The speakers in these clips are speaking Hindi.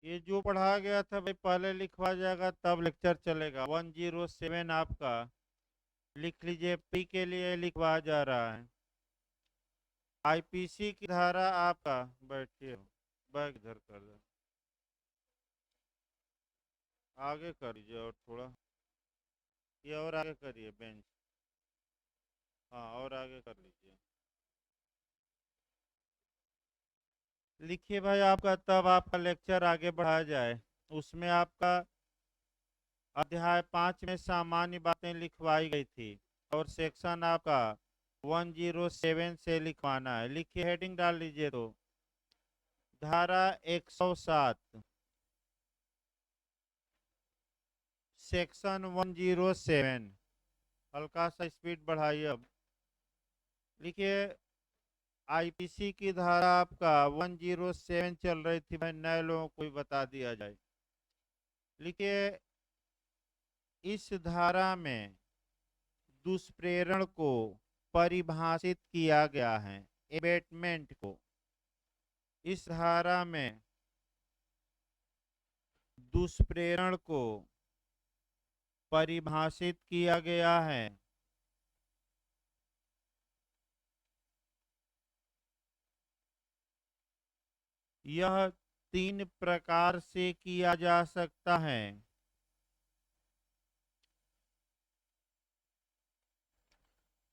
ये जो पढ़ा गया था भाई पहले लिखवा जाएगा तब लेक्चर चलेगा। 107 आपका लिख लीजिए, पी के लिए लिखवा जा रहा है। आईपीसी की धारा आपका, बैठिए हो, बैग इधर कर दो, आगे कर लीजिए और थोड़ा, ये और आगे करिए बेंच। हाँ और आगे कर लीजिए। लिखिए भाई आपका, तब आपका लेक्चर आगे बढ़ाया जाए। उसमें आपका अध्याय 5 में सामान्य बातें लिखवाई गई थी और सेक्शन आपका 107 से लिखवाना है। लिखिए, हेडिंग डाल लीजिए। तो धारा 107 सेक्शन 107, हल्का सा स्पीड बढ़ाइए अब। लिखिए, आईपीसी की धारा आपका 107 चल रही थी भाई, नए लोगों को भी बता दिया जाए। लिखिए, इस धारा में दुष्प्रेरण को परिभाषित किया गया है। एबेटमेंट को इस धारा में दुष्प्रेरण को परिभाषित किया गया है। यह 3 प्रकार से किया जा सकता है।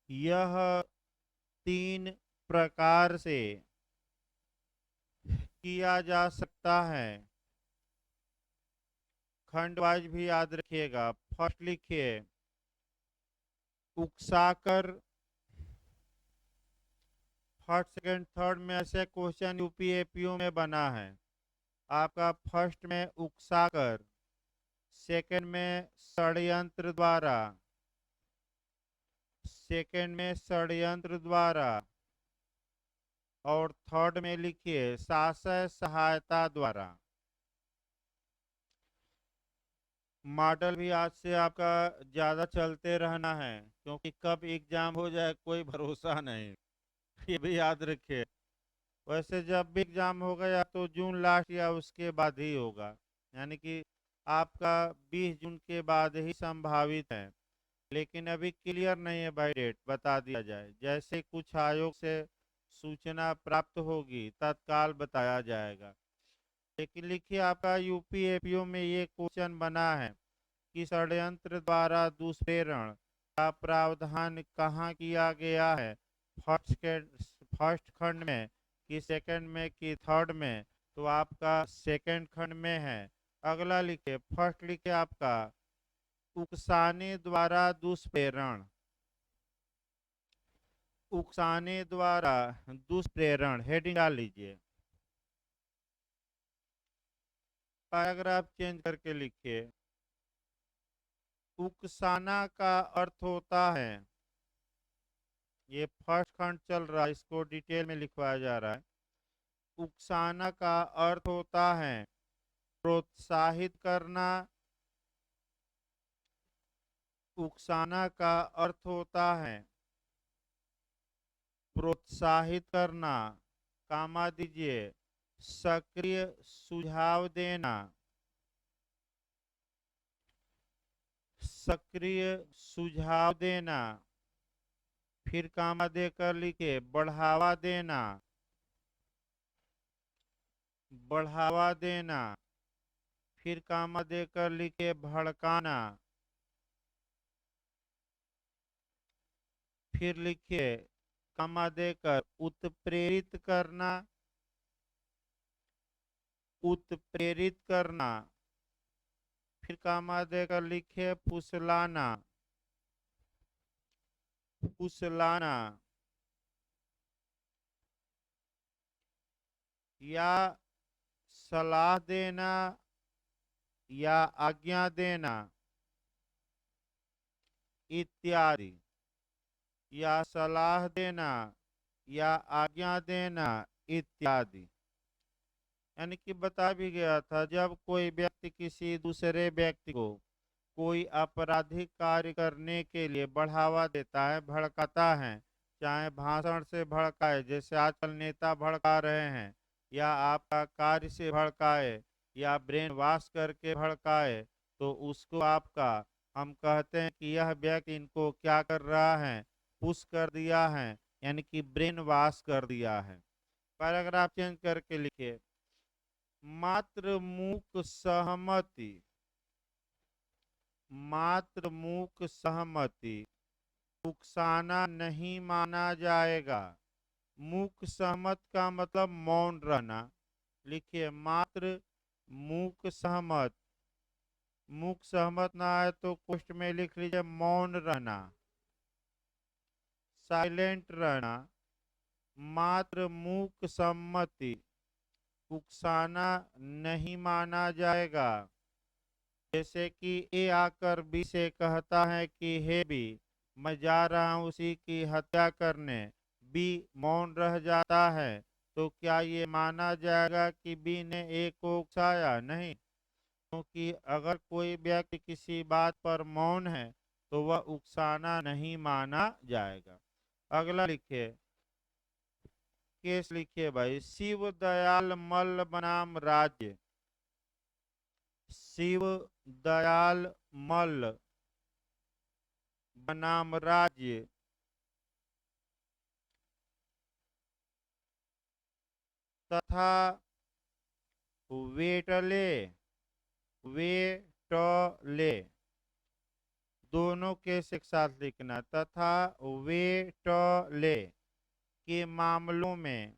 यह 3 प्रकार से किया जा सकता है। खंड वाइज भी याद रखिएगा। फर्स्ट लिखिए, उकसाकर। फर्स्ट सेकंड थर्ड में ऐसे क्वेश्चन यूपीएपीओ में बना है। आपका फर्स्ट में उकसाकर, सेकंड में षड्यंत्र द्वारा, सेकंड में षड्यंत्र द्वारा, और थर्ड में लिखिए शासक सहायता द्वारा। मॉडल भी आज से आपका ज्यादा चलते रहना है, क्योंकि कब एग्जाम हो जाए कोई भरोसा नहीं। ये भी याद रखिए। वैसे जब भी एग्जाम होगा या तो जून लास्ट या उसके बाद ही होगा, यानी कि आपका 20 जून के बाद ही संभावित है। लेकिन अभी क्लियर नहीं है भाई, डेट बता दिया जाए। जैसे कुछ आयोग से सूचना प्राप्त होगी तत्काल बताया जाएगा। लेकिन लिखिए, आपका यूपीएपीओ में ये क्वेश्चन बना है कि षड्यंत्र द्वारा दुष्प्रेरण का प्रावधान कहाँ किया गया है। फर्स्ट के फर्स्ट खंड में कि सेकंड में कि थर्ड में, तो आपका सेकंड खंड में है। अगला लिखिए, फर्स्ट लिखिए आपका उकसाने द्वारा दुष्प्रेरण। उकसाने द्वारा दुष्प्रेरण, हेडिंग डाल लीजिए। पैराग्राफ चेंज करके लिखिए, उकसाना का अर्थ होता है, ये फर्स्ट खंड चल रहा है, इसको डिटेल में लिखवाया जा रहा है। उकसाना का अर्थ होता है प्रोत्साहित करना। उकसाना का अर्थ होता है प्रोत्साहित करना, कामा दीजिए, सक्रिय सुझाव देना। सक्रिय सुझाव देना। फिर कामा देकर लिखे बढ़ावा देना। बढ़ावा देना। फिर कामा देकर लिखे भड़काना। फिर लिखिए कामा देकर उत्प्रेरित करना। उत्प्रेरित करना। फिर कामा देकर लिखे फुसलाना। फुसलाना। या सलाह देना या आज्ञा देना इत्यादि। या सलाह देना या आज्ञा देना इत्यादि। यानी कि बता भी गया था, जब कोई व्यक्ति किसी दूसरे व्यक्ति को कोई आपराधिक कार्य करने के लिए बढ़ावा देता है, भड़काता है, चाहे भाषण से भड़काए जैसे आजकल नेता भड़का रहे हैं, या आपका कार्य से भड़काए, या ब्रेन वॉश करके भड़काए तो उसको आपका हम कहते हैं कि यह व्यक्ति इनको क्या कर रहा है, पुश कर दिया है, यानी कि ब्रेन वॉश कर दिया है। पैराग्राफ चेंज करके लिखिए, मात्र मूक सहमति, मात्र मूक सहमति उकसाना नहीं माना जाएगा। मूक सहमत का मतलब मौन रहना। लिखिए, मात्र मूक सहमत, मूक सहमत ना आए तो पोस्ट में लिख लीजिए मौन रहना, साइलेंट रहना। मात्र मूक सम्मति उकसाना नहीं माना जाएगा। जैसे कि ए आकर बी से कहता है कि हे बी, मैं जा रहा हूँ उसी की हत्या करने। बी मौन रह जाता है, तो क्या ये माना जाएगा कि बी ने ए को उकसाया? नहीं, क्योंकि अगर कोई व्यक्ति किसी बात पर मौन है तो वह उकसाना नहीं माना जाएगा। अगला लिखिए, केस लिखिए भाई, शिव दयाल मल्ल बनाम राज्य। शिव दयाल मल्ल बनाम राज्य तथा वेटले, वेटले, दोनों केस एक साथ लिखना, तथा वेटले के मामलों में,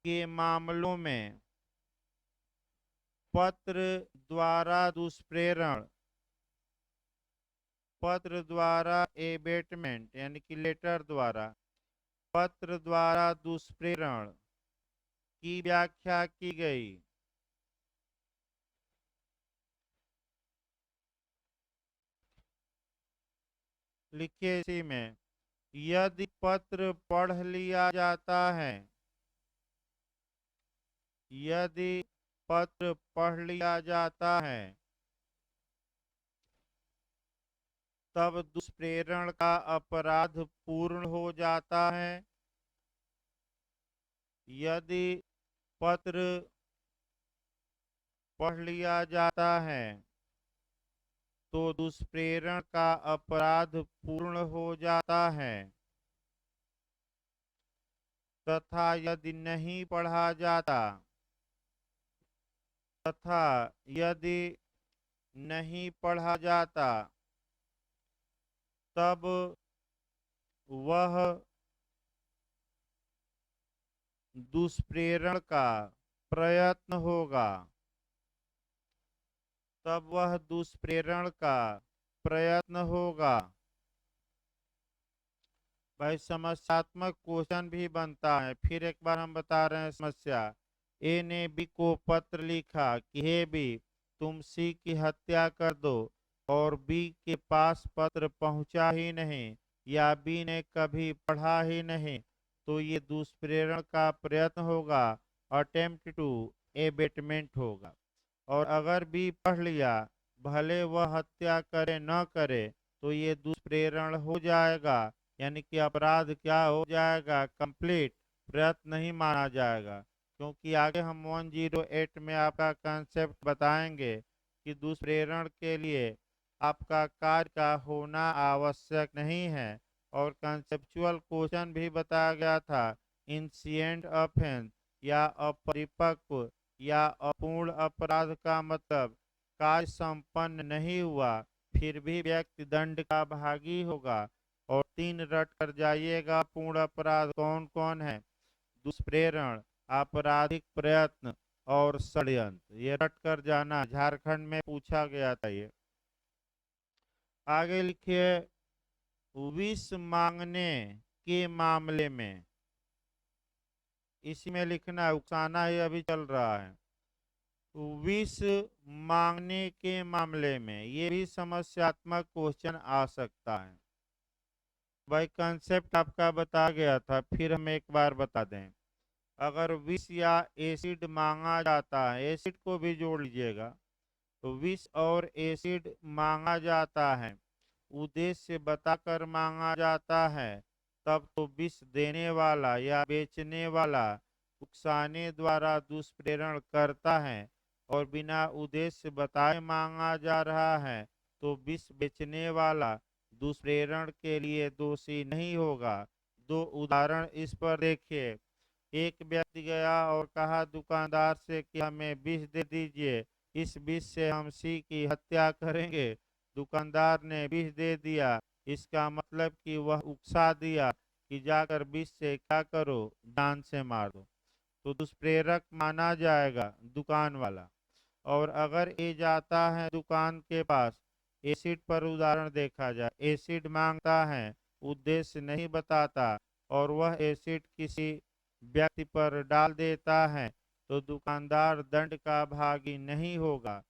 के मामलों में पत्र द्वारा दुष्प्रेरण, पत्र द्वारा एबेटमेंट यानी कि लेटर द्वारा, पत्र द्वारा दुष्प्रेरण की व्याख्या की गई। लिखिए इसी में, यदि पत्र पढ़ लिया जाता है, यदि पत्र पढ़ लिया जाता है तब दुष्प्रेरण का अपराध पूर्ण हो जाता है। यदि पत्र पढ़ लिया जाता है तो दुष्प्रेरण का अपराध पूर्ण हो जाता है, तथा यदि नहीं पढ़ा जाता, तथा यदि नहीं पढ़ा जाता तब वह दुष्प्रेरण का प्रयत्न होगा, तब वह दुष्प्रेरण का प्रयत्न होगा। भाई समस्यात्मक क्वेश्चन भी बनता है, फिर एक बार हम बता रहे हैं समस्या। ए ने बी को पत्र लिखा कि हे बी, तुम सी की हत्या कर दो, और बी के पास पत्र पहुंचा ही नहीं या बी ने कभी पढ़ा ही नहीं, तो ये दुष्प्रेरण का प्रयत्न होगा, अटेम्प्ट टू एबेटमेंट होगा। और अगर बी पढ़ लिया, भले वह हत्या करे न करे, तो ये दुष्प्रेरण हो जाएगा, यानी कि अपराध क्या हो जाएगा, कंप्लीट, प्रयत्न नहीं माना जाएगा। क्योंकि आगे हम 108 में आपका कंसेप्ट बताएंगे कि दुष्प्रेरण के लिए आपका कार्य का होना आवश्यक नहीं है। और कंसेप्चुअल क्वेश्चन भी बताया गया था, इंसिएंट ऑफेंस या अपरिपक्व या अपूर्ण अपराध का मतलब कार्य संपन्न नहीं हुआ फिर भी व्यक्ति दंड का भागी होगा। और 3 रट कर जाइएगा, पूर्ण अपराध कौन कौन है, दुष्प्रेरण, आपराधिक प्रयत्न और षड्यंत्र, ये रट कर जाना, झारखंड में पूछा गया था ये। आगे लिखिए, विष मांगने के मामले में, इसी में लिखना है, उकसाना ही अभी चल रहा है। विष मांगने के मामले में ये भी समस्यात्मक क्वेश्चन आ सकता है। भाई कंसेप्ट आपका बता गया था, फिर हम एक बार बता दें। अगर विष या एसिड मांगा जाता है, एसिड को भी जोड़ लीजिएगा, तो विष और एसिड मांगा जाता है, उद्देश्य बताकर मांगा जाता है, तब तो विष देने वाला या बेचने वाला उकसाने द्वारा दुष्प्रेरण करता है और बिना उद्देश्य बताए मांगा जा रहा है, तो विष बेचने वाला दुष्प्रेरण के लिए दोषी नहीं होगा। दो उदाहरण इस पर देखिए। एक व्यक्ति गया और कहा दुकानदार से कि हमें विष दे दीजिए, इस विष से हम सी की हत्या करेंगे। दुकानदार ने विष दे दिया, इसका मतलब कि वह उकसा दिया कि जाकर विष से क्या करो, जान से मार दो। तो दुष्प्रेरक माना जाएगा दुकान वाला। और अगर ये जाता है दुकान के पास, एसिड पर उदाहरण देखा जाए, एसिड मांगता है, उद्देश्य नहीं बताता और वह एसिड किसी व्यक्ति पर डाल देता है, तो दुकानदार दंड का भागी नहीं होगा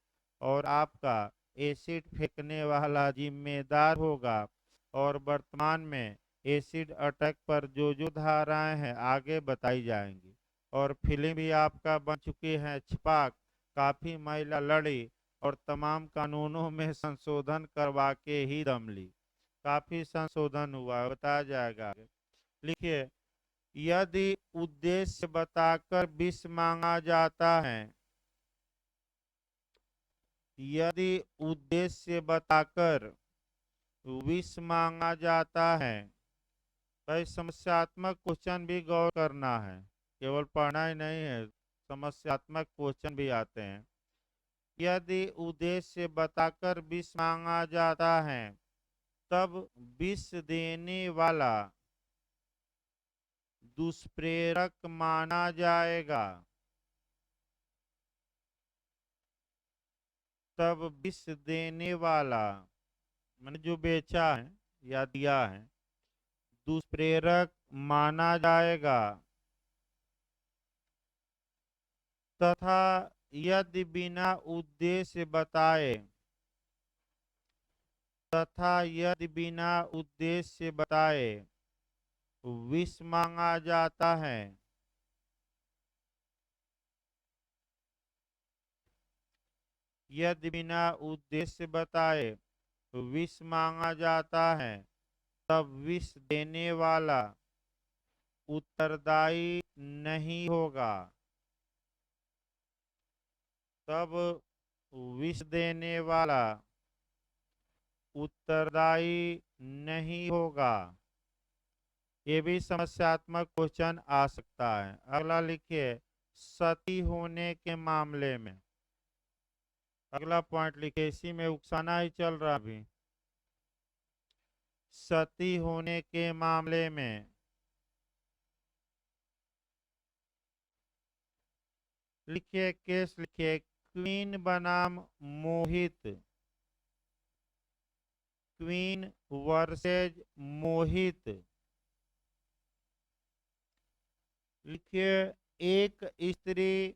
और आपका एसिड फेंकने वाला जिम्मेदार होगा। और वर्तमान में एसिड अटैक पर जो धाराएं हैं आगे बताई जाएंगी। और फिल्म भी आपका बन चुकी है छपाक, काफी महिला लड़ी और तमाम कानूनों में संशोधन करवा के ही दम ली। काफी संशोधन हुआ, बताया जाएगा आगे। लिखिए, यदि उद्देश्य बताकर विष मांगा जाता है, यदि उद्देश्य बताकर विष मांगा जाता है, भाई समस्यात्मक क्वेश्चन भी गौर करना है, केवल पढ़ना ही नहीं है, समस्यात्मक क्वेश्चन भी आते हैं। यदि उद्देश्य बताकर विष मांगा जाता है, तब विष देने वाला दुष्प्रेरक माना जाएगा। तब विष देने वाला मैंने जो बेचा है या दिया है, दुष्प्रेरक माना जाएगा। तथा यदि बिना उद्देश्य बताए, तथा यदि बिना उद्देश्य बताए विष मांगा जाता है, यदि बिना उद्देश्य बताए विष मांगा जाता है, तब विष देने वाला उत्तरदायी नहीं होगा। तब विष देने वाला उत्तरदायी नहीं होगा। ये भी समस्यात्मक क्वेश्चन आ सकता है। अगला लिखिए, सती होने के मामले में। अगला पॉइंट लिखिए, इसी में उकसाना ही चल रहा अभी। सती होने के मामले में लिखिए, केस लिखिए, क्वीन बनाम मोहित, क्वीन वर्सेज मोहित। लिखिए, एक स्त्री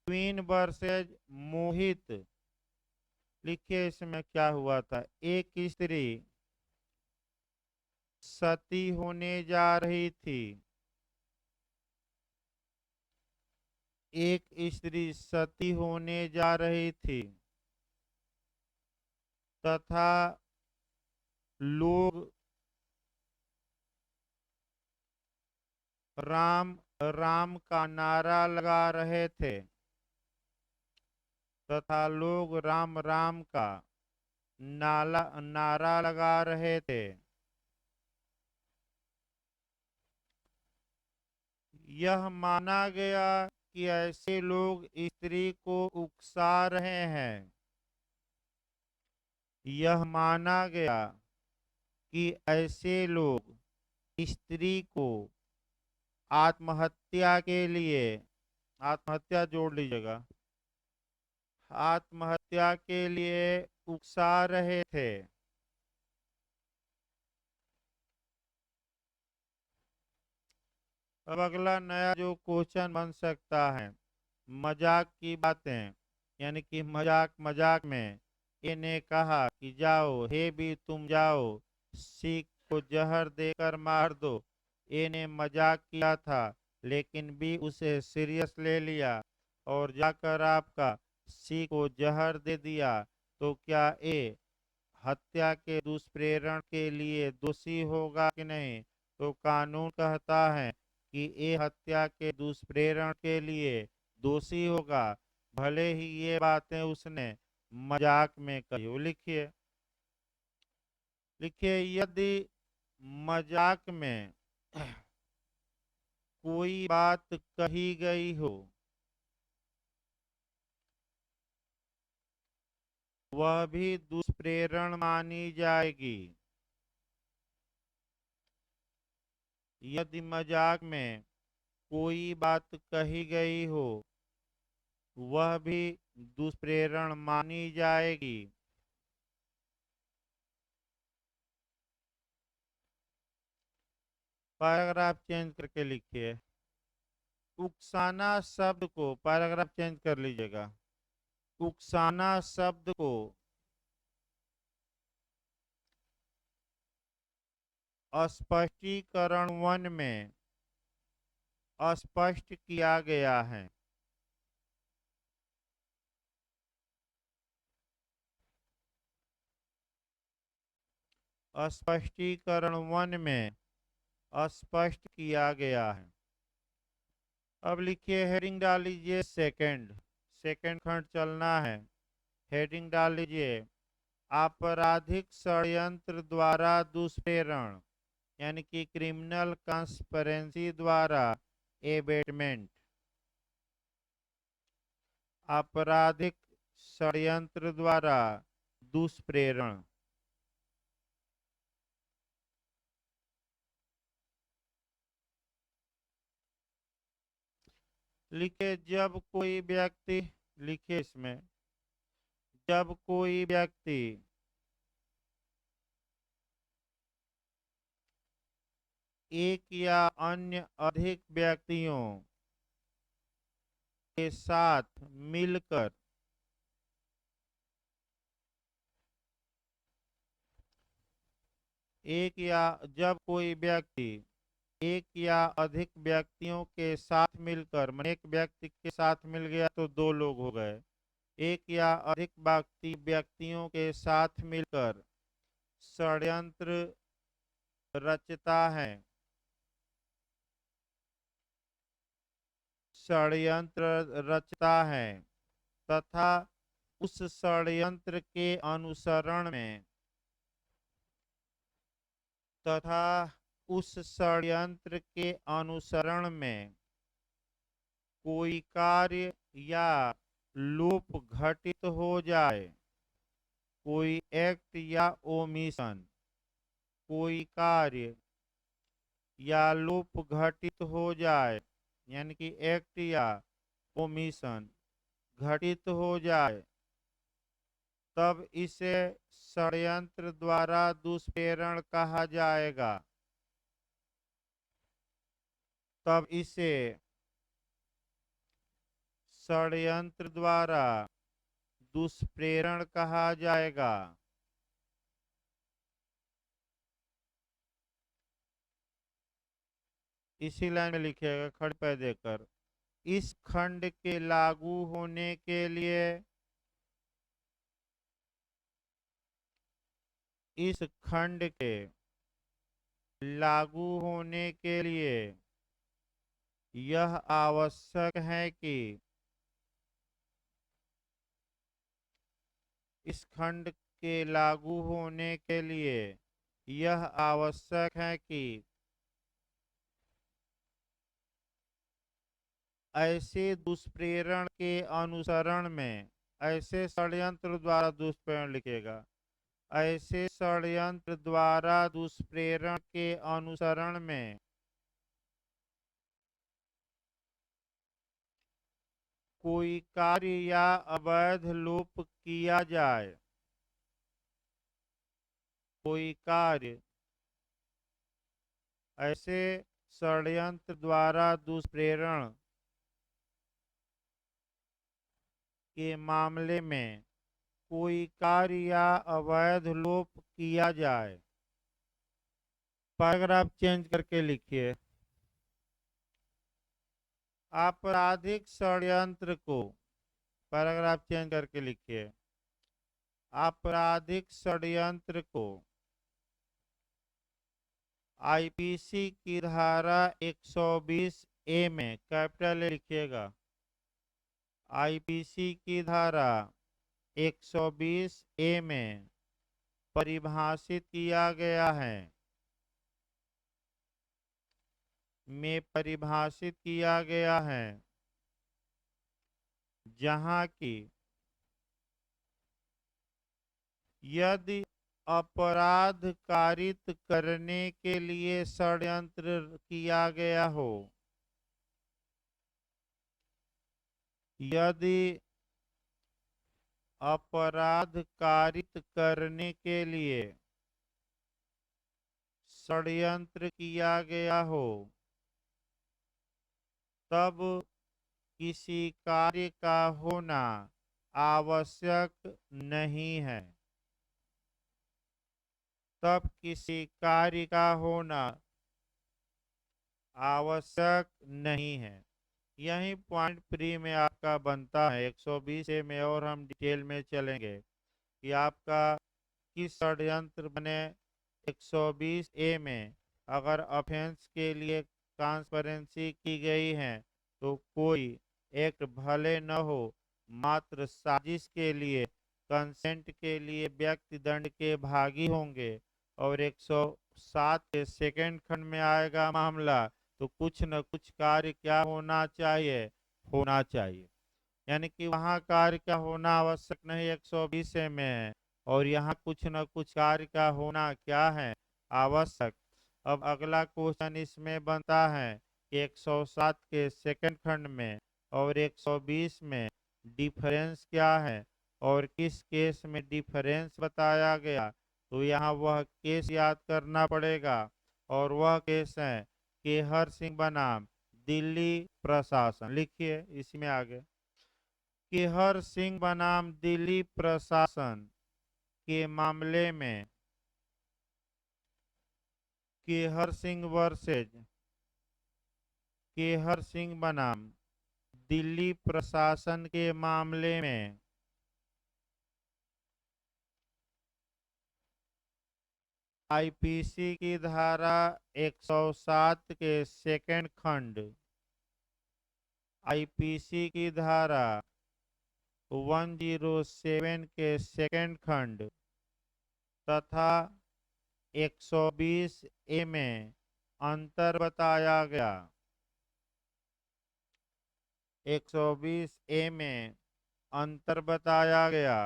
क्वीन वर्सेज मोहित। लिखिए, इसमें क्या हुआ था। एक स्त्री सती होने जा रही थी, एक स्त्री सती होने जा रही थी तथा लोग राम राम का नारा लगा रहे थे, तथा लोग राम राम का नारा लगा रहे थे। यह माना गया कि ऐसे लोग स्त्री को उकसा रहे हैं। यह माना गया कि ऐसे लोग स्त्री को आत्महत्या के लिए, आत्महत्या जोड़ लीजिएगा, आत्महत्या के लिए उकसा रहे थे। अब अगला नया जो क्वेश्चन बन सकता है, मजाक की बातें, यानी कि मजाक मजाक में इन्हें कहा कि जाओ हे भी तुम जाओ, सिख को जहर देकर मार दो। इन्हें मजाक किया था, लेकिन भी उसे सीरियस ले लिया और जाकर आपका सिख को जहर दे दिया। तो क्या ये हत्या के दुष्प्रेरण के लिए दोषी होगा कि नहीं। तो कानून कहता है कि ये हत्या के दुष्प्रेरण के लिए दोषी होगा, भले ही ये बातें उसने मजाक में कही हो। लिखिए लिखिए, यदि मजाक में कोई बात कही गई हो, वह भी दुष्प्रेरण मानी जाएगी। यदि मजाक में कोई बात कही गई हो, वह भी दुष्प्रेरण मानी जाएगी। पैराग्राफ चेंज करके लिखिए। उकसाना शब्द को, पैराग्राफ चेंज कर लीजिएगा। उकसाना शब्द को स्पष्टीकरण 1 में स्पष्ट किया गया है। स्पष्टीकरण 1 में स्पष्ट किया गया है। अब लिखिए, हेडिंग डाल लीजिए सेकंड, सेकंड खंड चलना है। हेडिंग डाल लीजिए, आपराधिक षड्यंत्र द्वारा दुष्प्रेरण, यानी कि क्रिमिनल कंस्पिरेसी द्वारा एबेटमेंट। आपराधिक षड्यंत्र द्वारा दुष्प्रेरण। लिखिए, जब कोई व्यक्ति, लिखिए इसमें, जब कोई व्यक्ति एक या अन्य अधिक व्यक्तियों के साथ मिलकर जब कोई व्यक्ति एक या अधिक व्यक्तियों के साथ मिलकर, माने एक व्यक्ति के साथ मिल गया तो दो लोग हो गए, एक या अधिक व्यक्तियों के साथ मिलकर षड्यंत्र रचता है, षड्यंत्र रचता है तथा उस षड्यंत्र के अनुसरण में, तथा उस षड्यंत्र के अनुसरण में कोई कार्य या लोप घटित हो जाए, कोई एक्ट या ओमिशन, कोई कार्य या लोप घटित हो जाए, यानी कि एक्ट या ओमिशन घटित हो जाए, तब इसे षड्यंत्र द्वारा दुष्प्रेरण कहा जाएगा। तब इसे षड्यंत्र द्वारा दुष्प्रेरण कहा जाएगा। इसी लाइन में लिखिएगा खड़े पैर देकर, इस खंड के लागू होने के लिए, इस खंड के लागू होने के लिए यह आवश्यक है कि, इस खंड के लागू होने के लिए यह आवश्यक है कि ऐसे दुष्प्रेरण के अनुसरण में, ऐसे षड्यंत्र द्वारा दुष्प्रेरण लिखेगा, ऐसे षड्यंत्र द्वारा दुष्प्रेरण के अनुसरण में कोई कार्य या अवैध लोप किया जाए, कोई कार्य, ऐसे षड्यंत्र द्वारा दुष्प्रेरण के मामले में कोई कार्य या अवैध लोप किया जाए। पैराग्राफ चेंज करके लिखिए, आपराधिक षड्यंत्र को, पैराग्राफ चेंज करके लिखिए, आपराधिक षड्यंत्र को आईपीसी की धारा 120 ए में कैपिटल ए लिखिएगा। आईपीसी की धारा 120 ए में परिभाषित किया गया है जहां की यदि अपराध कारित करने के लिए षड्यंत्र किया गया हो, यदि अपराध कारित करने के लिए षड्यंत्र किया गया हो, तब किसी कार्य का होना आवश्यक नहीं है। तब किसी कार्य का होना आवश्यक नहीं है। यही पॉइंट प्री में आपका बनता है 120 ए में, और हम डिटेल में चलेंगे कि आपका किस षड्यंत्र बने 120 ए में। अगर ऑफेंस के लिए ट्रांसपेरेंसी की गई है तो कोई एक्ट भले न हो, मात्र साजिश के लिए, कंसेंट के लिए व्यक्ति दंड के भागी होंगे। और 107 के सेकंड खंड में आएगा मामला, तो कुछ न कुछ कार्य क्या होना चाहिए। यानी कि वहाँ कार्य का होना आवश्यक नहीं 120 में है, और यहाँ कुछ न कुछ कार्य का होना क्या है, आवश्यक। अब अगला क्वेश्चन इसमें बनता है कि 107 के सेकंड खंड में और 120 में डिफरेंस क्या है और किस केस में डिफरेंस बताया गया। तो यहाँ वह केस याद करना पड़ेगा, और वह केस है केहर सिंह बनाम दिल्ली प्रशासन। लिखिए इसमें आगे, केहर सिंह बनाम दिल्ली प्रशासन के मामले में केहर सिंह वर्सेज केहर सिंह बनाम दिल्ली प्रशासन के मामले में आईपीसी की धारा 107 के सेकंड खंड, आईपीसी की धारा 107 के सेकंड खंड तथा 120 ए में अंतर बताया गया। 120 ए में अंतर बताया गया।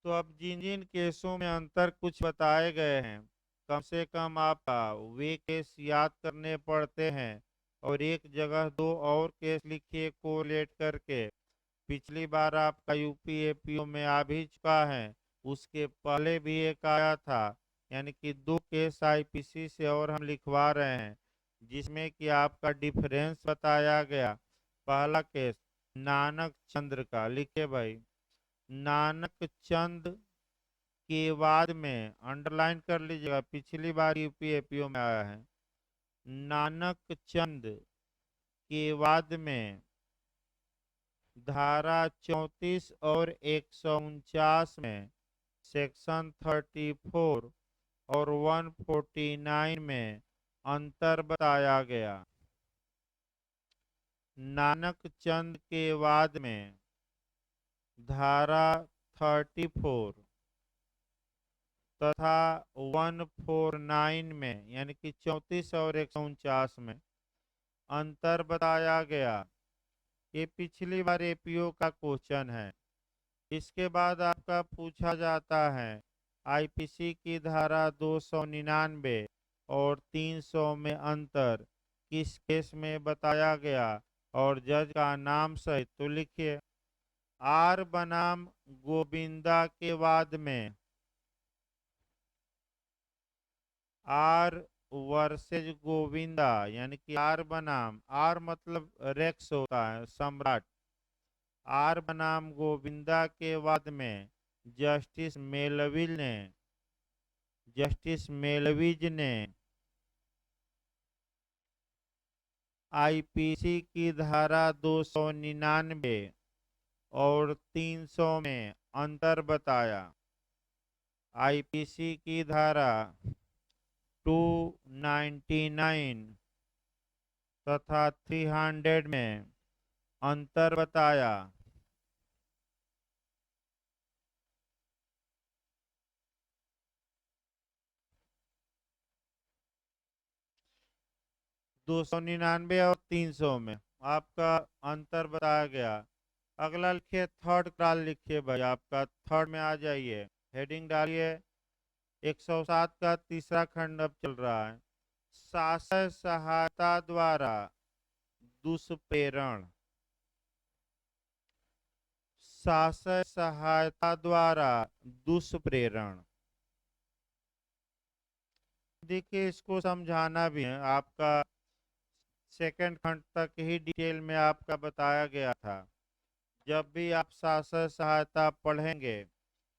तो अब जिन जिन केसों में अंतर कुछ बताए गए हैं, कम से कम आप वे केस याद करने पड़ते हैं, और एक जगह दो और केस लिखिए कोलेट करके। पिछली बार आपका यूपी एपीओ में आ भी चुका है, उसके पहले भी एक आया था। यानी कि दो केस आईपीसी से और हम लिखवा रहे हैं, जिसमें कि आपका डिफरेंस बताया गया। पहला केस नानक चंद्र का, लिखे भाई, नानक चंद के बाद में अंडरलाइन कर लीजिएगा, पिछली बार यूपी एपीओ में आया है। नानक चंद के बाद में धारा 34 और 149 में सेक्शन 34 और 149 में अंतर बताया गया। नानक चंद के बाद में धारा 34 तथा 149 में, यानी कि 34 और 149 में अंतर बताया गया। ये पिछली बार एपीओ का क्वेश्चन है। इसके बाद आपका पूछा जाता है आईपीसी की धारा 299 और 300 में अंतर किस केस में बताया गया, और जज का नाम सहित। तो लिखिए, आर बनाम गोविंदा के बाद में आर वर्सेज गोविंदा, यानी कि आर बनाम, आर मतलब रेक्स होता है, सम्राट। आर बनाम गोविंदा के बाद में जस्टिस मेलविज ने आईपीसी की धारा 299 और 300 में अंतर बताया। आईपीसी की धारा 299 तथा 300 में अंतर बताया। दो 299 और 300 में आपका अंतर बताया गया। अगला लिखिए थर्ड क्लास, लिखिए भाई, आपका थर्ड में आ जाइए, हेडिंग डालिए। 107 का तीसरा खंड अब चल रहा है। शासक सहायता द्वारा दुष्प्रेरण। शासक सहायता द्वारा दुष्प्रेरण। देखिए इसको समझाना भी है, आपका सेकंड खंड तक ही डिटेल में आपका बताया गया था। जब भी आप शासक सहायता पढ़ेंगे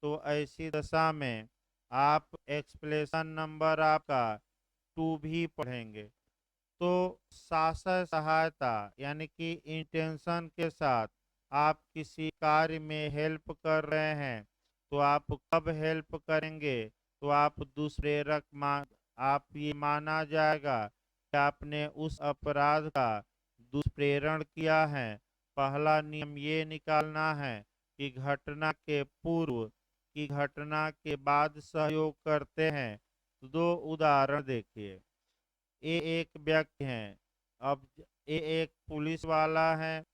तो ऐसी दशा में आप एक्सप्लेनेशन नंबर आपका 2 भी पढ़ेंगे। तो शासक सहायता यानी कि इंटेंशन के साथ आप किसी कार्य में हेल्प कर रहे हैं, तो आप कब हेल्प करेंगे, तो आप दुष्प्रेरक आप ये माना जाएगा कि आपने उस अपराध का दुष्प्रेरण किया है। पहला नियम ये निकालना है कि घटना के पूर्व की घटना के बाद सहयोग करते हैं। तो दो उदाहरण देखिए। ये एक व्यक्ति है, अब ये एक पुलिस वाला है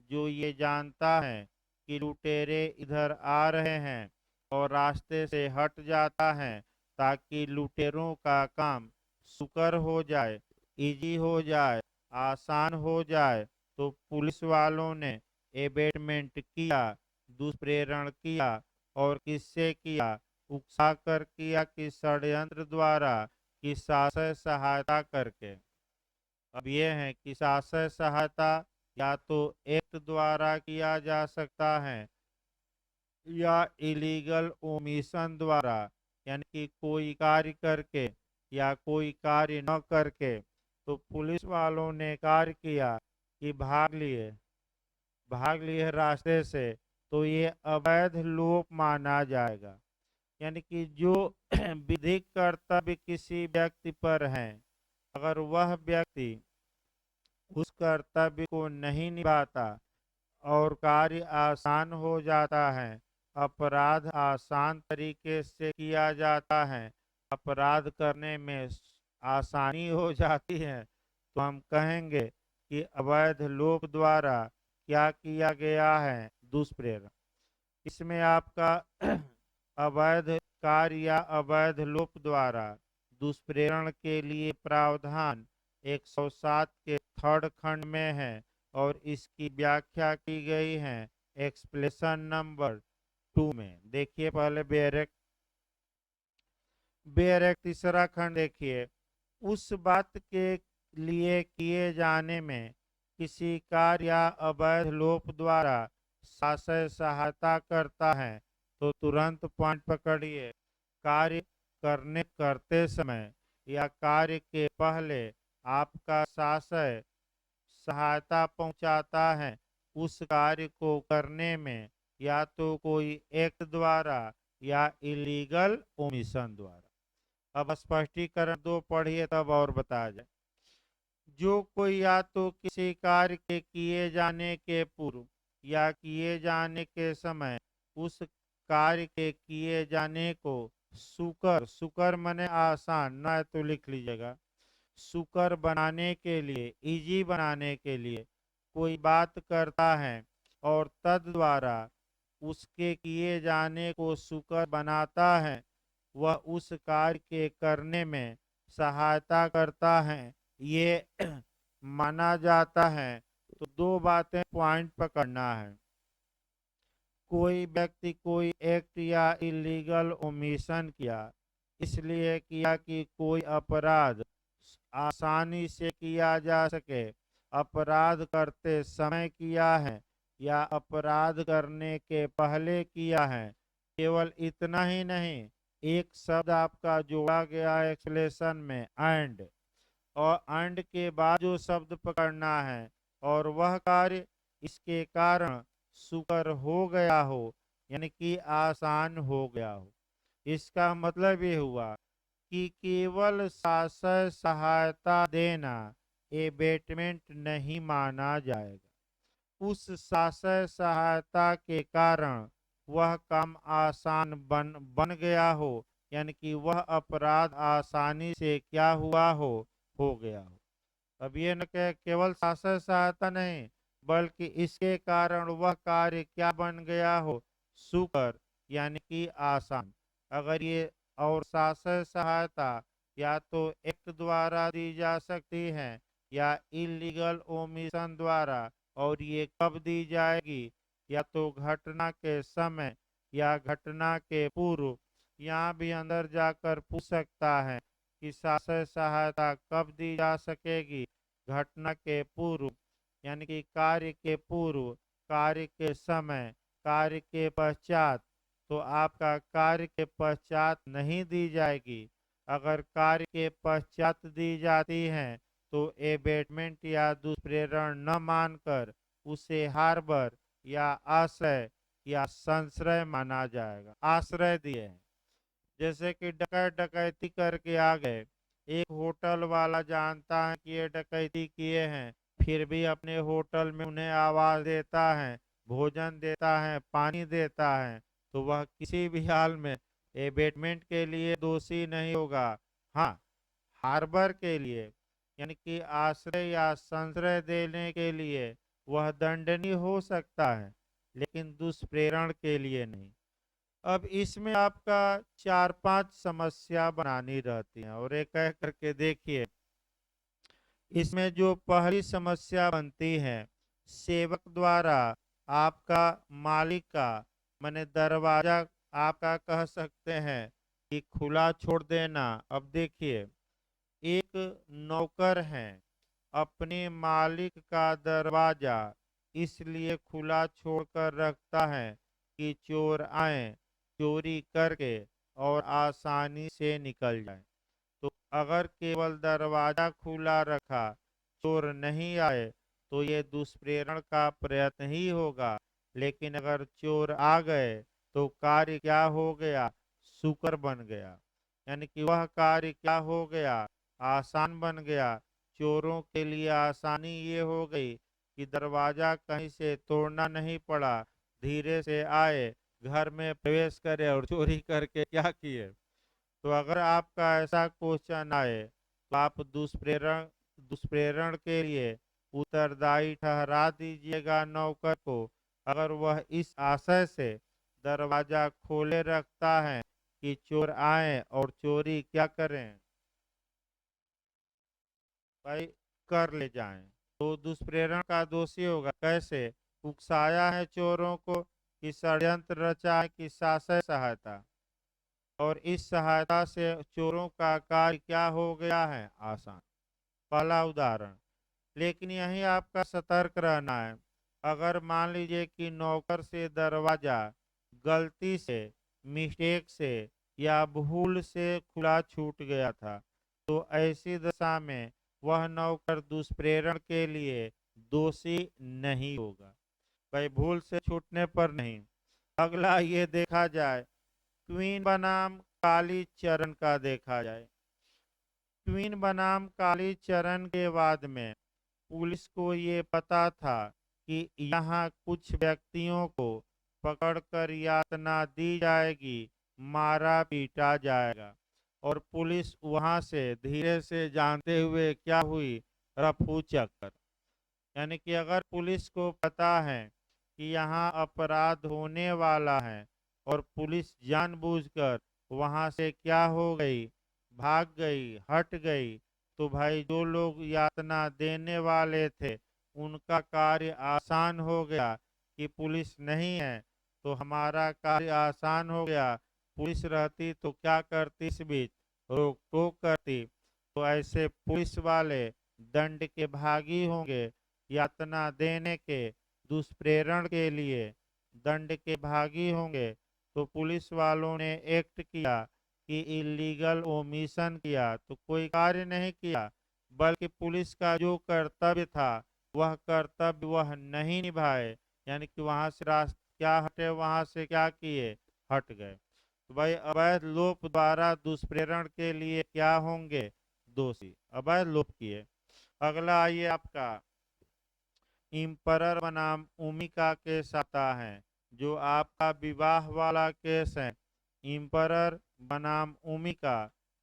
जो ये जानता है कि लुटेरे इधर आ रहे हैं और रास्ते से हट जाता है ताकि लुटेरों का काम सुकर हो जाए, इजी हो जाए, आसान हो जाए। तो पुलिस वालों ने एबेटमेंट किया, दुष्प्रेरण किया। और किससे किया? उकसाकर किया कि षड्यंत्र द्वारा, कि शासक सहायता करके। अब यह है कि शासक सहायता या तो एक्ट द्वारा किया जा सकता है या इलीगल ओमिशन द्वारा, यानी कि कोई कार्य करके या कोई कार्य न करके। तो पुलिस वालों ने कार्य किया कि भाग लिए रास्ते से, तो ये अवैध लोप माना जाएगा। यानी कि जो विधिक कर्तव्य किसी व्यक्ति पर है, अगर वह व्यक्ति उस कर्तव्य को नहीं निभाता और कार्य आसान हो जाता है, अपराध आसान तरीके से किया जाता है, अपराध करने में आसानी हो जाती है, तो हम कहेंगे कि अवैध लोक द्वारा क्या किया गया है? दुष्प्रेरण। इसमें आपका अवैध कार्य या अवैध लोप द्वारा दुष्प्रेरण के लिए प्रावधान 107 के थर्ड खंड में है और इसकी व्याख्या की गई है एक्सप्लेनेशन नंबर 2 में। देखिए पहले बेयर एक्ट तीसरा खंड देखिए। उस बात के लिए किए जाने में किसी कार्य या अवैध लोप द्वारा शासक सहायता करता है, तो तुरंत पॉइंट पकड़िए। कार्य करते समय या कार्य के पहले आपका शासक सहायता पहुंचाता है उस कार्य को करने में, या तो कोई एक्ट द्वारा या इलीगल ओमिशन द्वारा। अब स्पष्टीकरण दो पढ़िए तब और बताया जाए। जो कोई या तो किसी कार्य के किए जाने के पूर्व या किए जाने के समय उस कार्य के किए जाने को सुकर सुकर मने आसान, ना तो लिख लीजिएगा, सुकर बनाने के लिए, इजी बनाने के लिए कोई बात करता है और तद द्वारा उसके किए जाने को सुकर बनाता है, वह उस कार्य के करने में सहायता करता है, ये माना जाता है। तो दो बातें पॉइंट पकड़ना है। कोई व्यक्ति कोई एक्ट या इलीगल ओमिशन किया, इसलिए किया कि कोई अपराध आसानी से किया जा सके, अपराध करते समय किया है या अपराध करने के पहले किया है। केवल इतना ही नहीं, एक शब्द आपका जोड़ा गया एक्सप्लेनेशन में, एंड। और एंड के बाद जो शब्द पकड़ना है और वह कार्य इसके कारण सुकर हो गया हो, यानी कि आसान हो गया हो। इसका मतलब ये हुआ कि केवल शासय सहायता देना एबेटमेंट नहीं माना जाएगा। उस शासय सहायता के कारण वह काम आसान बन गया हो, यानी कि वह अपराध आसानी से क्या हुआ हो गया हो। अब ये न कि केवल शासक सहायता नहीं, बल्कि इसके कारण वह कार्य क्या बन गया हो, सुकर, यानी कि आसान। अगर ये और शासक सहायता या तो एक्ट द्वारा दी जा सकती है या इलीगल ओमिशन द्वारा, और ये कब दी जाएगी, या तो घटना के समय या घटना के पूर्व। यहाँ भी अंदर जाकर पूछ सकता है कि शासक सहायता कब दी जा सकेगी, घटना के पूर्व, यानी कि कार्य के पूर्व, कार्य के समय, कार्य के पश्चात। तो आपका कार्य के पश्चात नहीं दी जाएगी। अगर कार्य के पश्चात दी जाती है तो एबेटमेंट या दुष्प्रेरण न मानकर उसे हार्बर या आश्रय या संश्रय माना जाएगा। आश्रय दिए हैं, जैसे कि डकैती करके आ गए, एक होटल वाला जानता है कि ये डकैती किए हैं, फिर भी अपने होटल में उन्हें आवाज देता है, भोजन देता है, पानी देता है, तो वह किसी भी हाल में एबेटमेंट के लिए दोषी नहीं होगा। हाँ, हार्बर के लिए, यानी कि आश्रय या संश्रय देने के लिए वह दंडनीय हो सकता है, लेकिन दुष्प्रेरण के लिए नहीं। अब इसमें आपका 4-5 समस्या बनानी रहती है, और एक कह करके देखिए। इसमें जो पहली समस्या बनती है, सेवक द्वारा आपका मालिक का, माने दरवाजा आपका कह सकते हैं कि खुला छोड़ देना। अब देखिए, एक नौकर है, अपने मालिक का दरवाजा इसलिए खुला छोड़कर रखता है कि चोर आए, चोरी करके और आसानी से निकल जाए। तो अगर केवल दरवाजा खुला रखा, चोर नहीं आए, तो ये दुष्प्रेरण का प्रयत्न ही होगा। लेकिन अगर चोर आ गए तो कार्य क्या हो गया, सुकर बन गया, यानी कि वह कार्य क्या हो गया, आसान बन गया। चोरों के लिए आसानी ये हो गई कि दरवाजा कहीं से तोड़ना नहीं पड़ा, धीरे से आए, घर में प्रवेश करे और चोरी करके क्या किए। तो अगर आपका ऐसा क्वेश्चन आए तो आप दुष्प्रेरण के लिए उत्तरदायी ठहरा दीजिएगा नौकर को, अगर वह इस आशय से दरवाजा खोले रखता है कि चोर आए और चोरी क्या करें, भाई, कर ले जाएं, तो दुष्प्रेरण का दोषी होगा। कैसे? उकसाया है चोरों को कि षड्यंत्र रचा है कि शासक सहायता, और इस सहायता से चोरों का कार्य क्या हो गया है, आसान। पहला उदाहरण। लेकिन यही आपका सतर्क रहना है। अगर मान लीजिए कि नौकर से दरवाजा गलती से, मिस्टेक से या भूल से खुला छूट गया था, तो ऐसी दशा में वह नौकर दुष्प्रेरण के लिए दोषी नहीं होगा, भाई, भूल से छूटने पर नहीं। अगला ये देखा जाए, क्वीन बनाम काली चरण का देखा जाए। क्वीन बनाम काली चरण के बाद में पुलिस को ये पता था कि यहाँ कुछ व्यक्तियों को पकड़कर यातना दी जाएगी, मारा पीटा जाएगा, और पुलिस वहां से धीरे से जानते हुए क्या हुई, रफू चक्कर। यानी कि अगर पुलिस को पता है कि यहाँ अपराध होने वाला है और पुलिस जानबूझकर वहां से क्या हो गई, भाग गई, हट गई, तो भाई जो लोग यातना देने वाले थे उनका कार्य आसान हो गया कि पुलिस नहीं है, तो हमारा कार्य आसान हो गया। पुलिस रहती तो क्या करती, इस बीच रोक टोक करती, तो ऐसे पुलिस वाले दंड के भागी होंगे। यातना देने के, दुष्प्रेरण के लिए दंड के भागी होंगे। तो पुलिस वालों ने एक्ट किया कि इलीगल ओमिशन किया, तो कोई कार्य नहीं किया, बल्कि पुलिस का जो कर्तव्य था वह कर्तव्य वह नहीं निभाए, यानी कि वहां से रास्ता क्या हटे, वहां से क्या किए, हट गए। तो भाई अवैध लोप द्वारा दुष्प्रेरण के लिए क्या होंगे? दोषी, अवैध लोप किए। अगला आइए आपका इम्परर बनाम उमिका केस आता है, जो आपका विवाह वाला केस है। इम्परर बनाम उमिका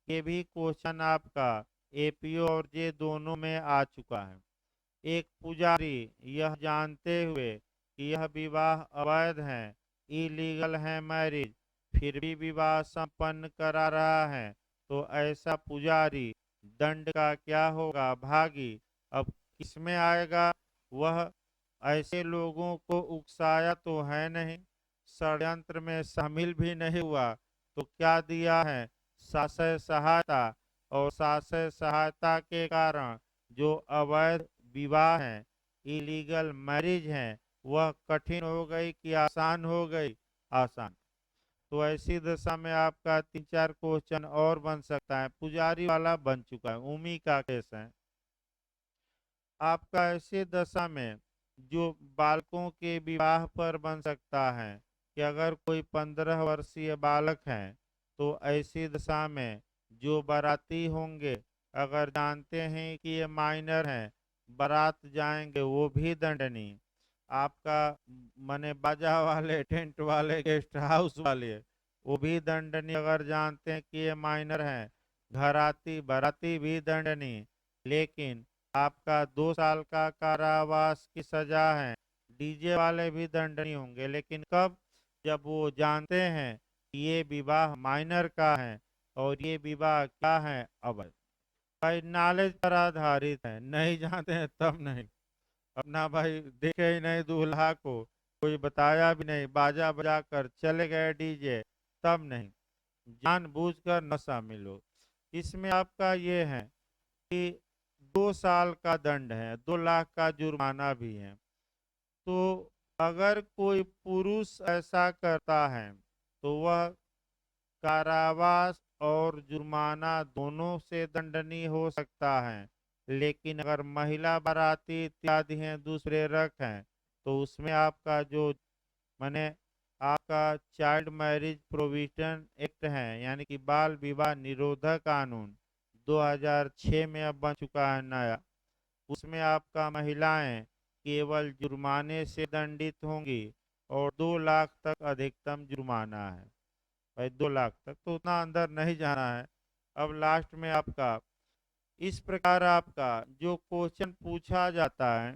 ये भी क्वेश्चन आपका एपीओ और जे दोनों में आ चुका है। एक पुजारी यह जानते हुए कि यह विवाह अवैध है, इलीगल है मैरिज, फिर भी विवाह संपन्न करा रहा है, तो ऐसा पुजारी दंड का क्या होगा? भागी। अब किसमें आएगा? वह ऐसे लोगों को उकसाया तो है नहीं, षड्यंत्र में शामिल भी नहीं हुआ, तो क्या दिया है? शासय सहायता। और शासय सहायता के कारण जो अवैध विवाह है, इलीगल मैरिज है, वह कठिन हो गई कि आसान हो गई? आसान। तो ऐसी दशा में आपका 3-4 क्वेश्चन और बन सकता है। पुजारी वाला बन चुका है, उमी का केस है। आपका ऐसी दशा में जो बालकों के विवाह पर बन सकता है कि अगर कोई 15 वर्षीय बालक है, तो ऐसी दशा में जो बाराती होंगे, अगर जानते हैं कि ये माइनर है, बारात जाएंगे, वो भी दंडनीय। आपका मने बाजा वाले, टेंट वाले, गेस्ट हाउस वाले, वो भी दंडनीय अगर जानते हैं कि ये माइनर है। घराती बाराती भी दंडनीय। लेकिन आपका 2 साल का कारावास की सजा है। डीजे वाले भी दंडनीय होंगे, लेकिन कब? जब वो जानते हैं कि ये विवाह माइनर का है और ये विवाह क्या है? अवैध। भाई नॉलेज पर आधारित है, नहीं जानते हैं तब नहीं। अपना भाई देखे ही नहीं दूल्हा को, कोई बताया भी नहीं, बाजा बजा कर चले गए डीजे, तब नहीं। जानबूझकर न शामिल हो। इसमें आपका ये है कि 2 साल का दंड है, 2 लाख का जुर्माना भी है। तो अगर कोई पुरुष ऐसा करता है, तो वह कारावास और जुर्माना दोनों से दंडनीय हो सकता है। लेकिन अगर महिला बाराती इत्यादि हैं, दूसरे रख हैं, तो उसमें आपका जो माने आपका चाइल्ड मैरिज प्रोविजन एक्ट है, यानी कि बाल विवाह निरोधक कानून 2006 में अब बन चुका है नया। उसमें आपका महिलाएं केवल जुर्माने से दंडित होंगी और 2 लाख तक अधिकतम जुर्माना है। भाई 2 लाख तक तो उतना अंदर नहीं जाना है। अब लास्ट में आपका इस प्रकार आपका जो क्वेश्चन पूछा जाता है,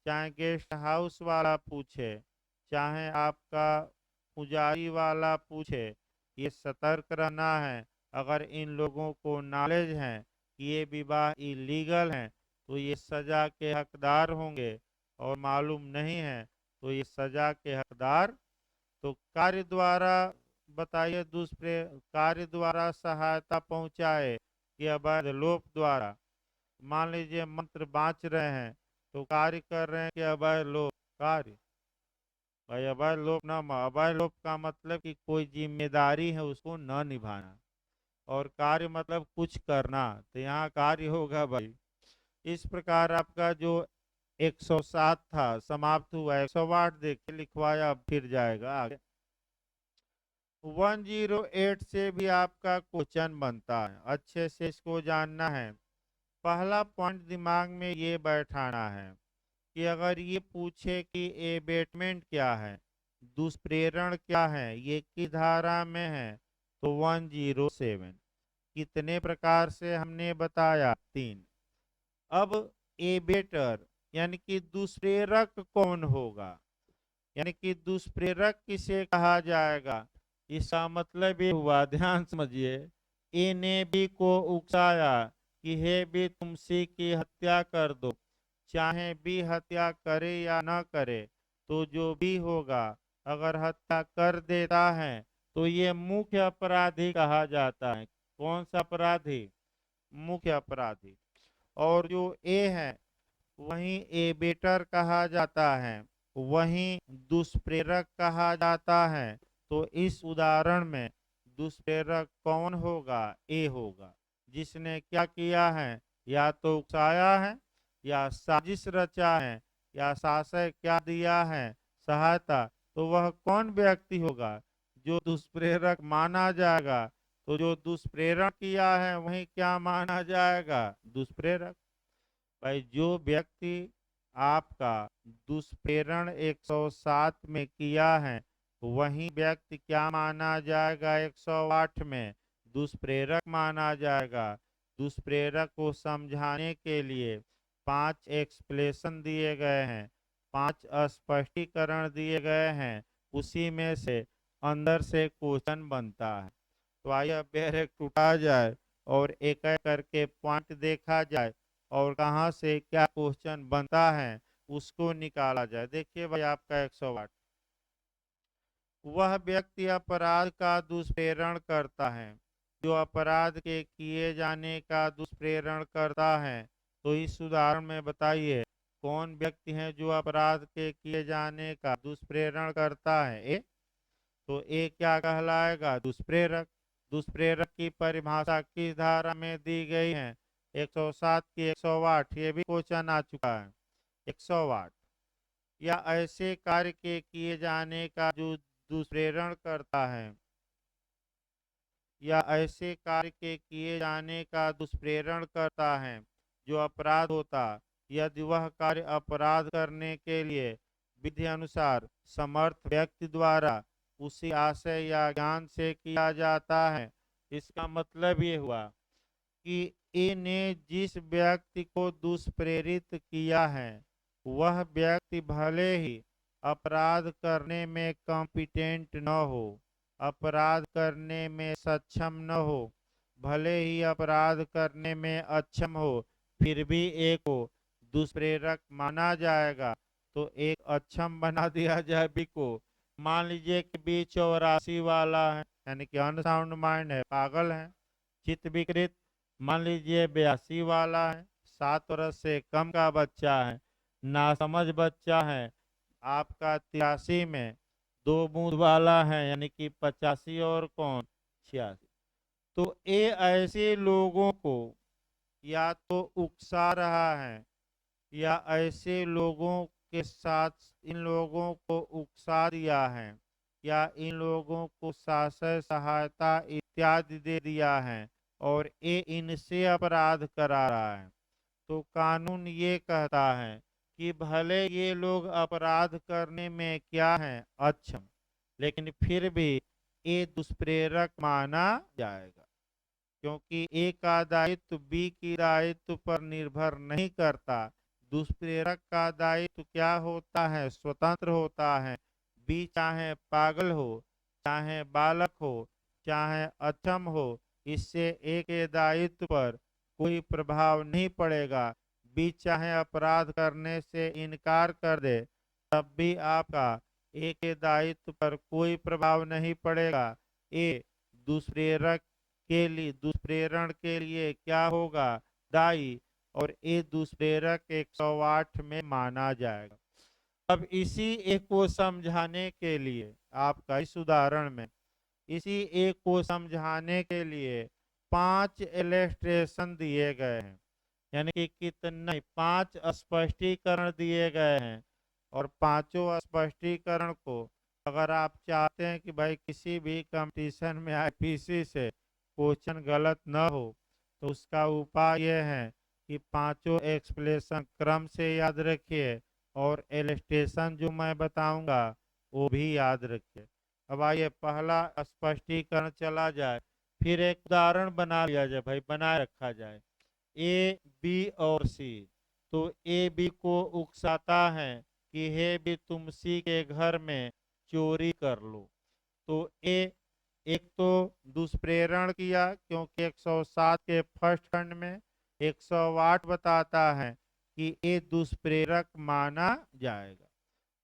चाहे गेस्ट हाउस वाला पूछे, चाहे आपका पुजारी वाला पूछे, ये सतर्क रहना है। अगर इन लोगों को नॉलेज है कि ये विवाह इलीगल है, तो ये सजा के हकदार होंगे, और मालूम नहीं है तो ये सजा के हकदार तो कार्य द्वारा बताइए, दूसरे कार्य द्वारा सहायता पहुंचाए कि अवैध लोप द्वारा। मान लीजिए मंत्र बाँच रहे हैं, तो कार्य कर रहे हैं कि अवैध लोप कार्य। भाई अवैध लोप न, अवैध लोप का मतलब कि कोई जिम्मेदारी है उसको न निभाना, और कार्य मतलब कुछ करना, तो यहाँ कार्य होगा भाई। इस प्रकार आपका जो 107 था समाप्त हुआ। 108 देखिए लिखवाया, अब फिर जाएगा आगे। 108 से भी आपका क्वेश्चन बनता है, अच्छे से इसको जानना है। पहला पॉइंट दिमाग में ये बैठाना है कि अगर ये पूछे कि एबेटमेंट क्या है, दुष्प्रेरण क्या है, ये किस धारा में है, तो 107। कितने प्रकार से हमने बताया? 3। अब एबेटर यानी कि दुष्प्रेरक कौन होगा, यानी कि दुष्प्रेरक किसे कहा जाएगा? इसका मतलब ये हुआ, ध्यान समझिए, ए ने बी को उकसाया कि हे बी तुम सी की हत्या कर दो, चाहे बी हत्या करे या न करे, तो जो भी होगा, अगर हत्या कर देता है तो ये मुख्य अपराधी कहा जाता है। कौन सा अपराधी? मुख्य अपराधी। और जो ए है वहीं एबेटर कहा जाता है, वहीं दुष्प्रेरक कहा जाता है। तो इस उदाहरण में दुष्प्रेरक कौन होगा? ए होगा, जिसने क्या किया है? या तो उकसाया है, या साजिश रचा है, या शासक क्या दिया है? सहायता। तो वह कौन व्यक्ति होगा? जो दुष्प्रेरक माना जाएगा, तो जो दुष्प्रेरण किया है वही क्या माना जाएगा? दुष्प्रेरक। भाई जो व्यक्ति आपका दुष्प्रेरण 107 में किया है, वही व्यक्ति क्या माना जाएगा? 108 में दुष्प्रेरक माना जाएगा। दुष्प्रेरक को समझाने के लिए 5 एक्सप्लेनेशन दिए गए हैं, 5 स्पष्टीकरण दिए गए हैं, उसी में से अंदर से क्वेश्चन बनता है। तो आइए अब डायरेक्ट उठा जाए और एक एक करके पॉइंट देखा जाए और कहाँ से क्या क्वेश्चन बनता है उसको निकाला जाए। देखिए भाई आपका 108, वह व्यक्ति अपराध का दुष्प्रेरण करता है जो अपराध के किए जाने का दुष्प्रेरण करता है। तो इस उदाहरण में बताइए कौन व्यक्ति है जो अपराध के किए जाने का दुष्प्रेरण करता है? ए। तो ए क्या कहलाएगा? दुष्प्रेरक। दुष्प्रेरक की परिभाषा किस धारा में दी गई है? 107 की 108। ये भी क्वेश्चन आ चुका है। 108, या ऐसे कार्य के किए जाने का जो दुष्प्रेरण करता है, या ऐसे कार्य के किए जाने का दुष्प्रेरण करता है जो अपराध होता, यदि वह कार्य अपराध करने के लिए विधि अनुसार समर्थ व्यक्ति द्वारा उसी आशय या ज्ञान से किया जाता है। इसका मतलब ये हुआ कि ए ने जिस व्यक्ति को दुष्प्रेरित किया है, वह व्यक्ति भले ही अपराध करने में कॉम्पिटेंट न हो, अपराध करने में सक्षम न हो, भले ही अपराध करने में अक्षम हो, फिर भी एक को दुष्प्रेरक माना जाएगा। तो एक अक्षम बना दिया जाए बी को। मान लीजिए कि बी 84 वाला है, यानी कि अनसाउंड माइंड है, पागल है, चित्त विकृत। मान लीजिए 82 वाला है, 7 वर्ष से कम का बच्चा है, नासमझ बच्चा है। आपका 83 में 2 बूंद वाला है, यानी कि 85 और कौन? 86। तो ये ऐसे लोगों को या तो उकसा रहा है, या ऐसे लोगों के साथ इन लोगों को उकसा दिया है, या इन लोगों को शासकीय सहायता इत्यादि दे दिया है और ये इनसे अपराध करा रहा है। तो कानून ये कहता है कि भले ये लोग अपराध करने में क्या है? अक्षम, लेकिन फिर भी ये दुष्प्रेरक माना जाएगा, क्योंकि ए का दायित्व बी की दायित्व पर निर्भर नहीं करता। दुष्प्रेरक का दायित्व क्या होता है? स्वतंत्र होता है। बी चाहे पागल हो, चाहे बालक हो, चाहे अक्षम हो, इससे ए के दायित्व पर कोई प्रभाव नहीं पड़ेगा। बी चाहे अपराध करने से इनकार कर दे, तब भी आपका ए के दायित्व पर कोई प्रभाव नहीं पड़ेगा। ए दुष्प्रेरक के लिए, दुष्प्रेरण के लिए क्या होगा? दायी। और ये दुष्प्रेरक 108 में माना जाएगा। अब इसी एक को समझाने के लिए आपका इस उदाहरण में, इसी एक को समझाने के लिए 5 इलस्ट्रेशन दिए गए हैं, यानी कि कितने? 5 स्पष्टीकरण दिए गए हैं। और पांचों स्पष्टीकरण को अगर आप चाहते हैं कि भाई किसी भी कंपटीशन में आईपीसी से क्वेश्चन गलत न हो, तो उसका उपाय यह है कि पांचों एक्सप्लेनेशन क्रम से याद रखिए और इलस्ट्रेशन जो मैं बताऊंगा वो भी याद रखिए। अब आइए पहला स्पष्टीकरण चला जाए, फिर एक उदाहरण बना लिया जाए, भाई बनाए रखा जाए। ए, बी और सी। तो ए बी को उकसाता है कि हे भी तुम सी के घर में चोरी कर लो। तो ए एक तो दुष्प्रेरण किया, क्योंकि 107 के फर्स्ट खंड में 108 बताता है कि ये दुष्प्रेरक माना जाएगा।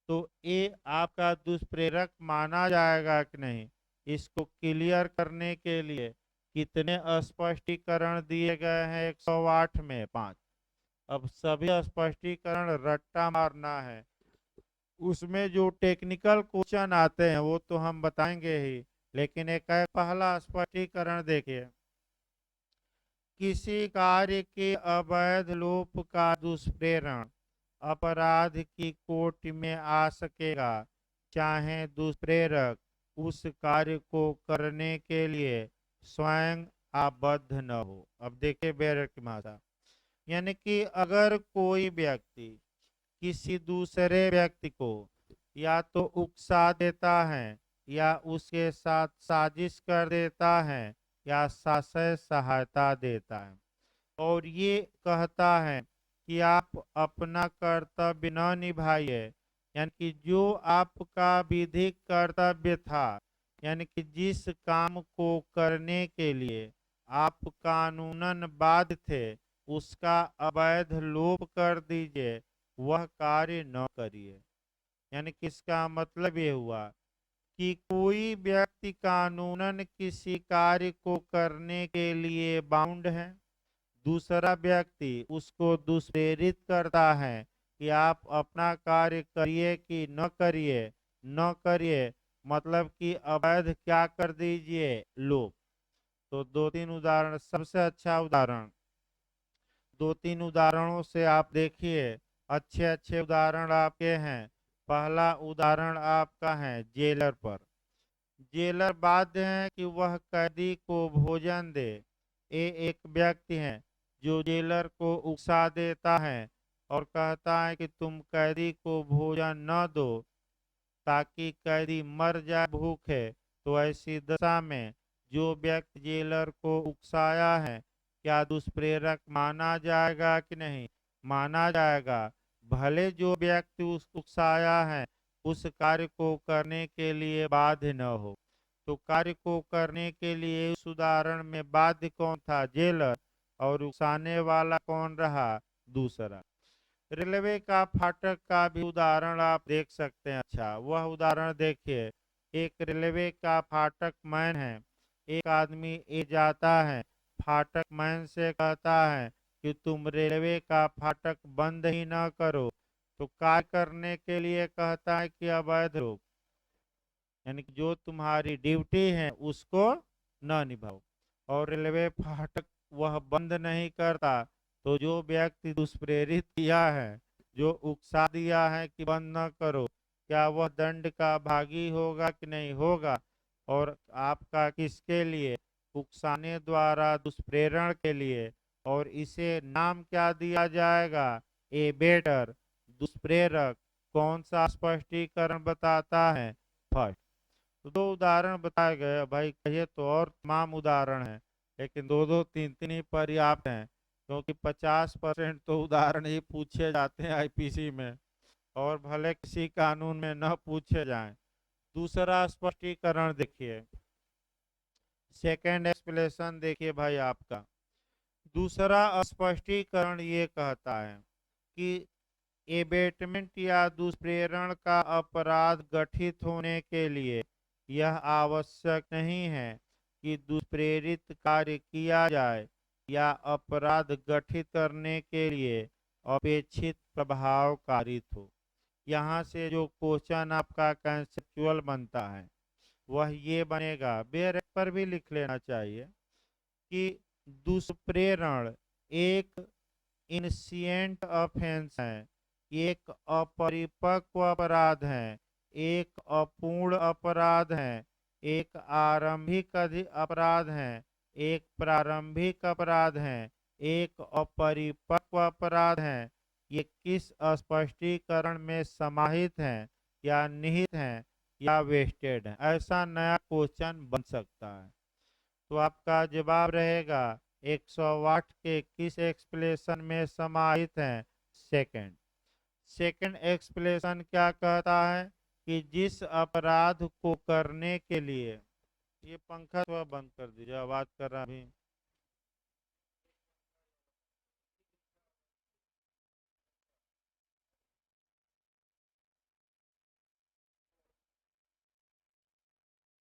तो ये आपका दुष्प्रेरक माना जाएगा कि नहीं, इसको क्लियर करने के लिए कितने स्पष्टीकरण दिए गए हैं? 108 में 5। अब सभी स्पष्टीकरण रट्टा मारना है, उसमें जो टेक्निकल क्वेश्चन आते हैं वो तो हम बताएंगे ही, लेकिन एक है पहला स्पष्टीकरण देखिए। किसी कार्य के अवैध लोप का दुष्प्रेरण अपराध की कोटि में आ सकेगा, चाहे दुष्प्रेरक उस कार्य को करने के लिए स्वयं आबद्ध न हो। अब देखिए बेरर की भाषा, यानी कि अगर कोई व्यक्ति किसी दूसरे व्यक्ति को या तो उकसा देता है या उसके साथ साजिश कर देता है या साशय सहायता देता है और ये कहता है कि आप अपना कर्तव्य न निभाइए, यानी कि जो आपका विधिक कर्तव्य था, यानी कि जिस काम को करने के लिए आप कानूनन बाध्य थे, उसका अवैध लोप कर दीजिए, वह कार्य न करिए। यानी कि इसका मतलब ये हुआ कि कोई व्यक्ति कानूनन किसी कार्य को करने के लिए बाउंड है, दूसरा व्यक्ति उसको दुष्प्रेरित करता है कि आप अपना कार्य करिए कि न करिए, न करिए मतलब कि अवैध क्या कर दीजिए, लोप। तो दो तीन उदाहरण, सबसे अच्छा उदाहरण, दो तीन उदाहरणों से आप देखिए, अच्छे अच्छे उदाहरण आपके हैं। पहला उदाहरण आपका है जेलर पर। जेलर बाध्य है कि वह कैदी को भोजन दे। ये एक व्यक्ति है जो जेलर को उकसा देता है और कहता है कि तुम कैदी को भोजन न दो ताकि कैदी मर जाए भूखे। तो ऐसी दशा में जो व्यक्ति जेलर को उकसाया है, क्या दुष्प्रेरक माना जाएगा कि नहीं? माना जाएगा। भले जो व्यक्ति उस उकसाया है उस कार्य को करने के लिए बाध्य न हो। तो कार्य को करने के लिए उस उदाहरण में बाध्य कौन था? जेलर। और उकसाने वाला कौन रहा? दूसरा। रेलवे का फाटक का भी उदाहरण आप देख सकते हैं। अच्छा, वह उदाहरण देखिए। एक रेलवे का फाटक मैन है। एक आदमी ए जाता है, फाटक मैन से कहता है कि तुम रेलवे का फाटक बंद ही न करो। तो कार्य करने के लिए कहता है कि अवैध रोक, यानी कि जो तुम्हारी ड्यूटी है उसको न निभाओ। और रेलवे फाटक वह बंद नहीं करता, तो जो व्यक्ति दुष्प्रेरित किया है, जो उकसा दिया है कि बंद न करो, क्या वह दंड का भागी होगा कि नहीं होगा? और आपका किसके लिए? उकसाने द्वारा दुष्प्रेरण के लिए। और इसे नाम क्या दिया जाएगा? एबेटर, दुष्प्रेरक। कौन सा स्पष्टीकरण बताता है? फर्स्ट। तो दो उदाहरण बताए गए, भाई कहिए तो और तमाम उदाहरण हैं, लेकिन दो दो तीन तीन ही पर्याप्त हैं, क्योंकि 50% तो उदाहरण ही पूछे जाते हैं आईपीसी में, और भले किसी कानून में न पूछे जाएं। दूसरा स्पष्टीकरण देखिए, सेकेंड एक्सप्लेनेशन देखिए भाई आपका। दूसरा स्पष्टीकरण ये कहता है कि एबेटमेंट या दुष्प्रेरण का अपराध गठित होने के लिए यह आवश्यक नहीं है कि दुष्प्रेरित कार्य किया जाए या अपराध गठित करने के लिए अपेक्षित प्रभाव कारित हो। यहाँ से जो क्वेश्चन आपका कंसेप्चुअल बनता है वह ये बनेगा, बेर पर भी लिख लेना चाहिए, कि दुष्प्रेरण एक इनसिएंट ऑफेंस है, एक अपरिपक्व अपराध है, एक अपूर्ण अपराध है, एक आरंभिक अपराध है, एक प्रारंभिक अपराध है, एक अपरिपक्व अपराध है। ये किस स्पष्टीकरण में समाहित है या निहित है या वेस्टेड है? ऐसा नया क्वेश्चन बन सकता है। तो आपका जवाब रहेगा 108 के किस एक्सप्लेनेशन में समाहित है? सेकंड। सेकंड एक्सप्लेनेशन क्या कहता है कि जिस अपराध को करने के लिए, ये पंखा थोड़ा बंद कर दीजिए, आवाज कर रहा अभी।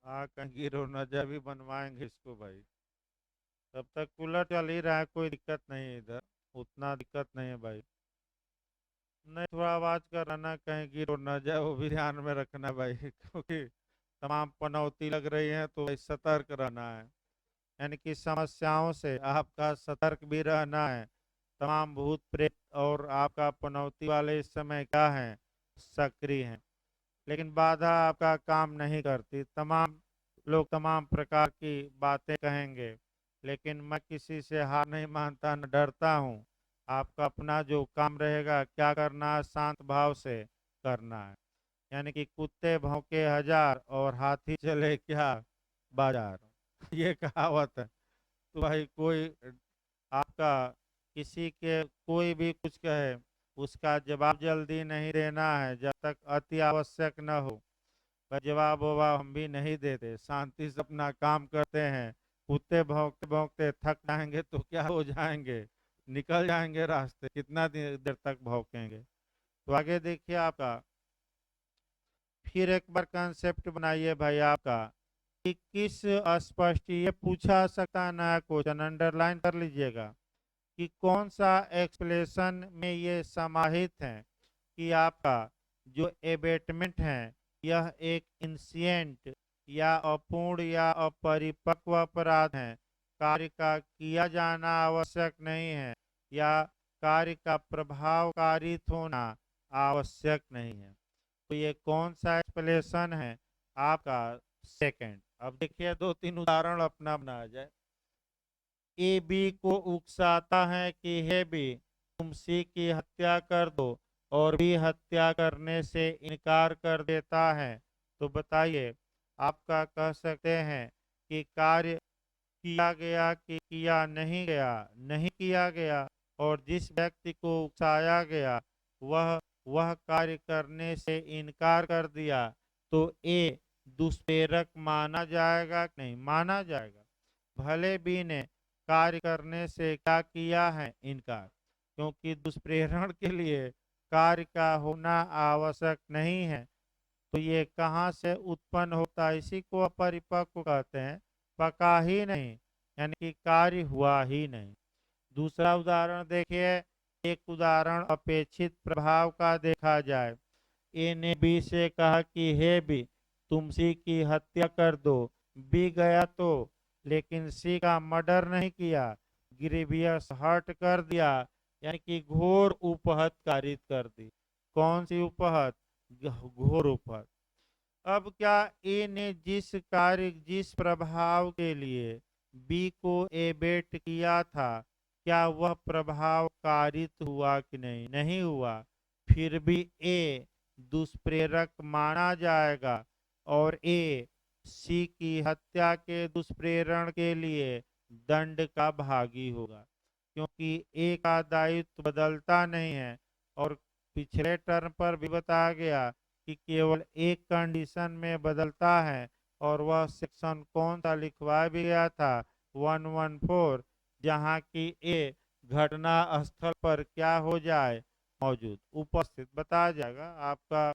हाँ, कहीं गिरो न जाए, भी बनवाएंगे इसको भाई। तब तक कूलर चल ही रहा है, कोई दिक्कत नहीं है इधर, उतना दिक्कत नहीं है भाई। नहीं, थोड़ा आवाज कर रहा ना, कहीं गिर न जाए, वो भी ध्यान में रखना भाई क्योंकि तमाम पनौती लग रही है, तो भाई सतर्क रहना है। यानी कि समस्याओं से आपका सतर्क भी रहना है। तमाम भूत प्रेत और आपका पनौती वाले इस समय क्या है? सक्रिय हैं। लेकिन बाधा आपका काम नहीं करती। तमाम लोग तमाम प्रकार की बातें कहेंगे, लेकिन मैं किसी से हार नहीं मानता, न डरता हूँ। आपका अपना जो काम रहेगा, क्या करना है, शांत भाव से करना है। यानी कि कुत्ते भौंके हजार और हाथी चले क्या बाजार। ये कहावत है। तो भाई कोई आपका किसी के कोई भी कुछ कहे, उसका जवाब जल्दी नहीं देना है जब तक अति आवश्यक न हो। पर जवाब ववाब हम भी नहीं देते, शांति से अपना काम करते हैं। कुत्ते भौंकते भौंकते थक जाएंगे तो क्या हो जाएंगे, निकल जाएंगे रास्ते, कितना देर तक भौंकेंगे। तो आगे देखिए आपका, फिर एक बार कंसेप्ट बनाइए भाई आपका कि किस अस्पष्ट, ये पूछा सकता है नया क्वेश्चन, अंडरलाइन कर लीजिएगा कि कौन सा एक्सप्लेशन में ये समाहित है कि आपका जो एबेटमेंट है यह एक इंसिएंट या अपूर्ण या अपरिपक्व अपराध है, कार्य का किया जाना आवश्यक नहीं है, या कार्य का प्रभावकारित होना आवश्यक नहीं है। तो ये कौन सा एक्सप्लेशन है आपका, सेकंड। अब देखिए दो तीन उदाहरण अपना बनाया जाए। ए बी को उकसाता है कि हे बी, तुम सी की हत्या कर दो, और बी हत्या करने से इनकार कर देता है। तो बताइए, आपका कह सकते हैं कि कार्य किया गया कि किया नहीं गया, नहीं किया गया, और जिस व्यक्ति को उकसाया गया वह कार्य करने से इनकार कर दिया, तो ए दुष्प्रेरक माना जाएगा कि नहीं माना जाएगा। भले बी ने कार्य करने से क्या किया है, इनकार, क्योंकि दुष्प्रेरण के लिए कार्य का होना आवश्यक नहीं है। तो ये कहाँ से उत्पन्न होता है, इसी को अपरिपक्व कहते हैं, पका ही नहीं, यानी कि कार्य हुआ ही नहीं। दूसरा उदाहरण देखिए, एक उदाहरण अपेक्षित प्रभाव का देखा जाए। ए ने बी से कहा कि हे बी, तुम सी की हत्या कर दो। बी गया तो, लेकिन सी का मर्डर नहीं किया, ग्रीवियस हर्ट कर दिया, यानी कि घोर उपहत कारित कर दी। कौन सी उपहत, घोर उपहत। अब क्या ए ने जिस कार्य जिस प्रभाव के लिए बी को एबेट किया था, क्या वह प्रभाव कारित हुआ कि नहीं, नहीं हुआ, फिर भी ए दुष्प्रेरक माना जाएगा, और ए सी की हत्या के दुष्प्रेरण के लिए दंड का भागी होगा, क्योंकि ए का दायित्व बदलता नहीं है। और पिछले टर्म पर भी बताया गया कि केवल एक कंडीशन में बदलता है, और वह सेक्शन कौन सा लिखवाया भी गया था, 114, जहाँ की ए घटना स्थल पर क्या हो जाए, मौजूद उपस्थित बताया जाएगा आपका।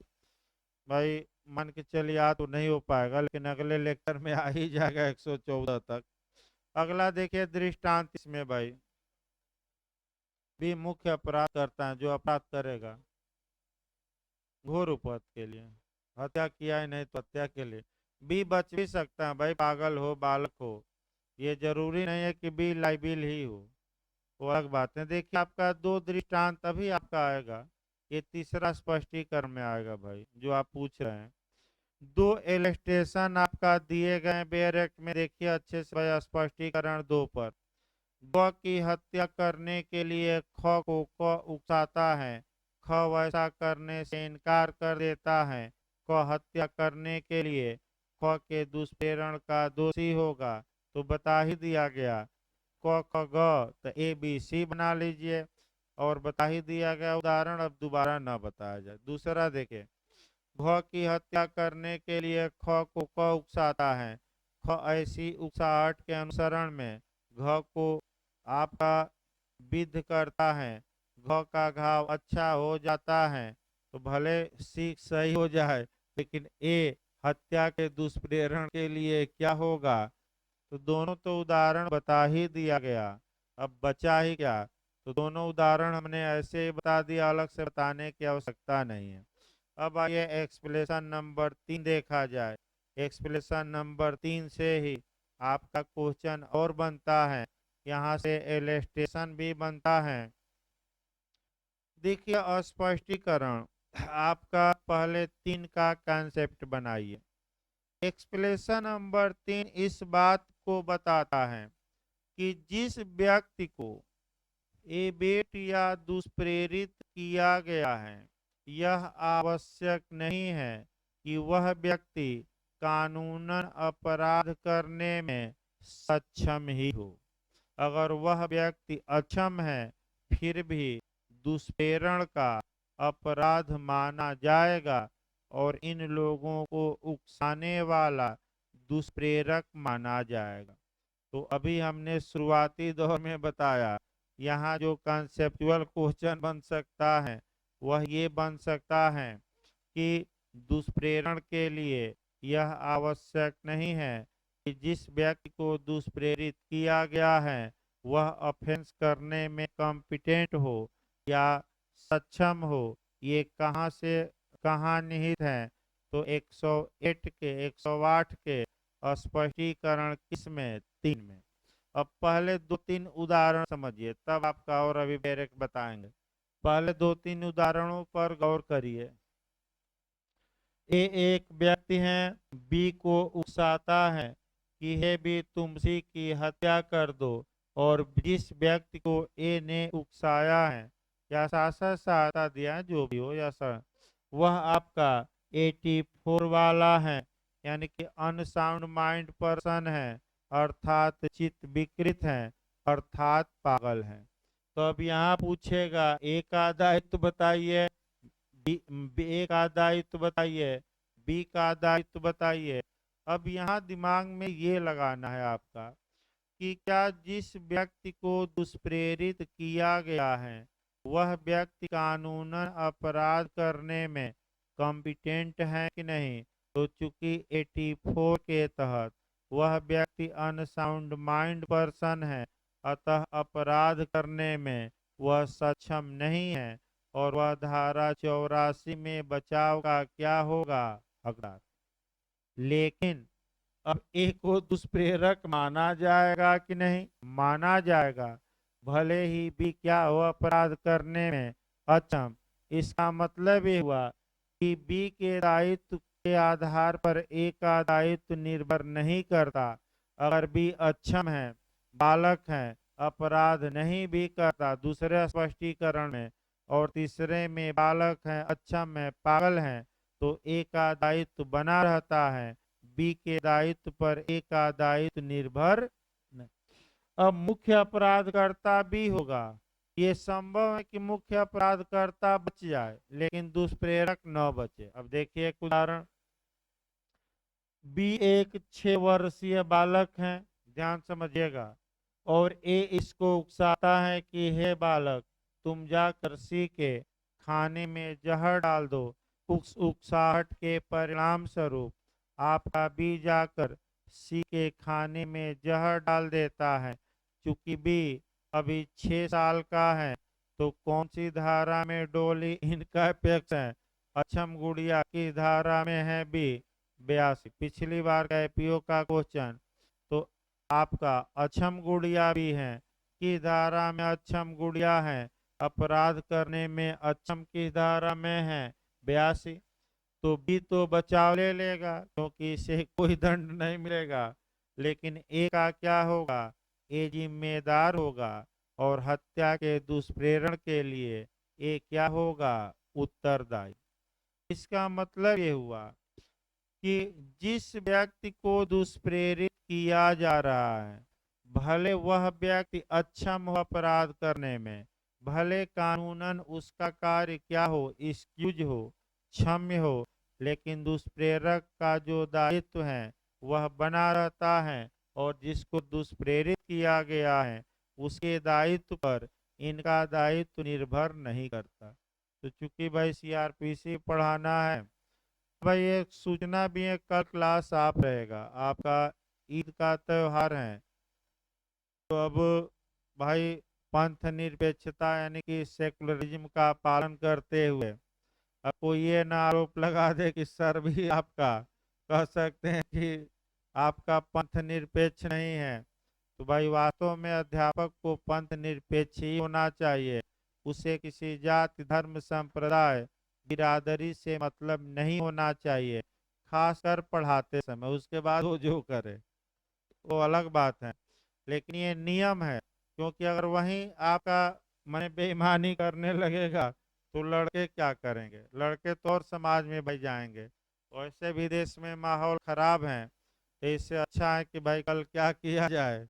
भाई मान के चलिए याद तो नहीं हो पाएगा, लेकिन अगले लेक्चर में आ ही जाएगा 114 तक। अगला देखिए दृष्टांत, इसमें भाई भी मुख्य अपराध करता है, जो अपराध करेगा घोर उपहत के लिए, हत्या किया है नहीं तो हत्या के लिए। बी बच भी सकता है भाई, पागल हो बालक हो, ये जरूरी नहीं है कि बी लाइबिल ही हो, वो अलग बात है। देखिए आपका दो दृष्टांत अभी आपका आएगा, ये तीसरा स्पष्टीकरण में आएगा भाई जो आप पूछ रहे हैं। दो इलस्ट्रेशन आपका दिए गए बेरेक्ट में, देखिए अच्छे से भाई, स्पष्टीकरण दो पर। ग की हत्या करने के लिए ख को क उकसाता है, ख वैसा करने से इनकार कर देता है, क हत्या करने के लिए ख के दुष्प्रेरण का दोषी होगा। तो बता ही दिया गया, क ख ग तो ए बी सी बना लीजिए, और बता ही दिया गया उदाहरण, अब दोबारा ना बताया जाए। दूसरा देखे, घ की हत्या करने के लिए ख को क उकसाता है, ख ऐसी उकसाहट के अनुसरण में घ को आपका विद्ध करता है, घ का घाव अच्छा हो जाता है, तो भले सीख सही हो जाए, लेकिन ए हत्या के दुष्प्रेरण के लिए क्या होगा। तो दोनों तो उदाहरण बता ही दिया गया, अब बचा ही क्या। तो दोनों उदाहरण हमने ऐसे ही बता दिया, अलग से बताने की आवश्यकता नहीं है। अब आइए एक्सप्लेनेशन नंबर 3 देखा जाए। एक्सप्लेनेशन नंबर 3 से ही आपका क्वेश्चन और बनता है, यहाँ से इलस्ट्रेशन भी बनता है। देखिए अस्पष्टीकरण आपका पहले 3 का कंसेप्ट बनाइए। एक्सप्लेनेशन नंबर 3 इस बात को बताता है कि जिस व्यक्ति को एबेट या दुष्प्रेरित किया गया है, यह आवश्यक नहीं है कि वह व्यक्ति कानूनन अपराध करने में सक्षम ही हो। अगर वह व्यक्ति अक्षम है, फिर भी दुष्प्रेरण का अपराध माना जाएगा और इन लोगों को उकसाने वाला दुष्प्रेरक माना जाएगा। तो अभी हमने शुरुआती दौर में बताया, यहाँ जो कंसेप्चुअल क्वेश्चन बन सकता है वह ये बन सकता है कि दुष्प्रेरण के लिए यह आवश्यक नहीं है कि जिस व्यक्ति को दुष्प्रेरित किया गया है वह ऑफेंस करने में कॉम्पिटेंट हो या सक्षम हो। ये कहाँ से कहाँ निहित है? तो 108 के 108 के स्पष्टीकरण किस में? 3 में। अब पहले 2-3 उदाहरण समझिए, तब आपका और अभी डायरेक्ट बताएंगे। पहले 2-3 उदाहरणों पर गौर करिए। ए एक व्यक्ति है, बी को उकसाता है कि हे बी तुम सी की हत्या कर दो, और जिस व्यक्ति को ए ने उकसाया है या शासक सहायता दिया, जो भी हो या सर, वह आपका 84 वाला है, यानी कि अनसाउंड माइंड पर्सन है, अर्थात चित्त विकृत है, अर्थात पागल है। तो अब यहाँ पूछेगा ए का दायित्व बताइए, ए का दायित्व बताइए, बी का दायित्व बताइए। अब यहाँ दिमाग में ये लगाना है आपका कि क्या जिस व्यक्ति को दुष्प्रेरित किया गया है वह व्यक्ति कानूनन अपराध करने में कॉम्पिटेंट है कि नहीं। तो चूंकि 84 के तहत वह व्यक्ति अनसाउंड माइंड पर्सन है, अतः अपराध करने में वह सक्षम नहीं है और वह धारा 84 में बचाव का क्या होगा? हकदार। लेकिन अब ए को दुष्प्रेरक माना जाएगा कि नहीं? माना जाएगा, भले ही भी क्या हो अपराध करने में अक्षम। इसका मतलब ये हुआ कि बी के दायित्व के आधार पर ए का दायित्व निर्भर नहीं करता। अगर बी अक्षम है, बालक है, अपराध नहीं भी करता दूसरे स्पष्टीकरण में, और तीसरे में बालक है, अक्षम है, पागल है, तो ए का दायित्व बना रहता है, बी के दायित्व पर ए का दायित्व निर्भर नहीं। अब मुख्य अपराधकर्ता भी होगा। ये संभव है कि मुख्य अपराधकर्ता बच जाए लेकिन दुष्प्रेरक न बचे। अब देखिए एक उदाहरण। बी एक 6 वर्षीय बालक है, ध्यान समझिएगा, और ए इसको उकसाता है कि हे बालक तुम जाकर सी के खाने में जहर डाल दो। उकसाहट के परिणाम स्वरूप आपका बी जाकर सी के खाने में जहर डाल देता है। चूंकि बी अभी 6 साल का है, तो कौन सी धारा में डोली इनका अपेक्ष है? अक्षम गुड़िया की धारा में है बी 82। पिछली बार का एपीओ का क्वेश्चन, तो आपका अक्षम गुड़िया भी है की धारा में अक्षम गुड़िया है, अपराध करने में अक्षम की धारा में है 82। तो बी तो बचाव ले लेगा क्योंकि इसे कोई दंड नहीं मिलेगा, लेकिन ए का क्या होगा? ए जिम्मेदार होगा और हत्या के दुष्प्रेरण के लिए ए क्या होगा? उत्तरदायी। इसका मतलब ये हुआ कि जिस व्यक्ति को दुष्प्रेरित किया जा रहा है, भले वह व्यक्ति अक्षम हो अपराध करने में, भले कानूनन उसका कार्य क्या हो? एक्सक्यूज हो, क्षम्य हो, लेकिन दुष्प्रेरक का जो दायित्व है वह बना रहता है, और जिसको दुष्प्रेरित किया गया है उसके दायित्व पर इनका दायित्व निर्भर नहीं करता। तो चूंकि भाई सीआरपीसी पढ़ाना है, भाई एक सूचना भी है, कल क्लास आप रहेगा, आपका ईद का त्योहार है, तो अब भाई पंथ निरपेक्षता यानी कि सेकुलरिज्म का पालन करते हुए अब कोई ये ना आरोप लगा दे कि सर भी आपका कह सकते हैं कि आपका पंथ निरपेक्ष नहीं है। तो भाई वास्तव में अध्यापक को पंथ निरपेक्ष ही होना चाहिए, उसे किसी जाति धर्म संप्रदाय बिरादरी से मतलब नहीं होना चाहिए, खासकर पढ़ाते समय। उसके बाद वो जो करे वो अलग बात है, लेकिन ये नियम है। क्योंकि अगर वहीं आपका मन बेईमानी करने लगेगा तो लड़के क्या करेंगे? लड़के तो और समाज में भाई जाएंगे। वैसे भी देश में माहौल खराब है, तो इससे अच्छा है कि भाई कल क्या किया जाए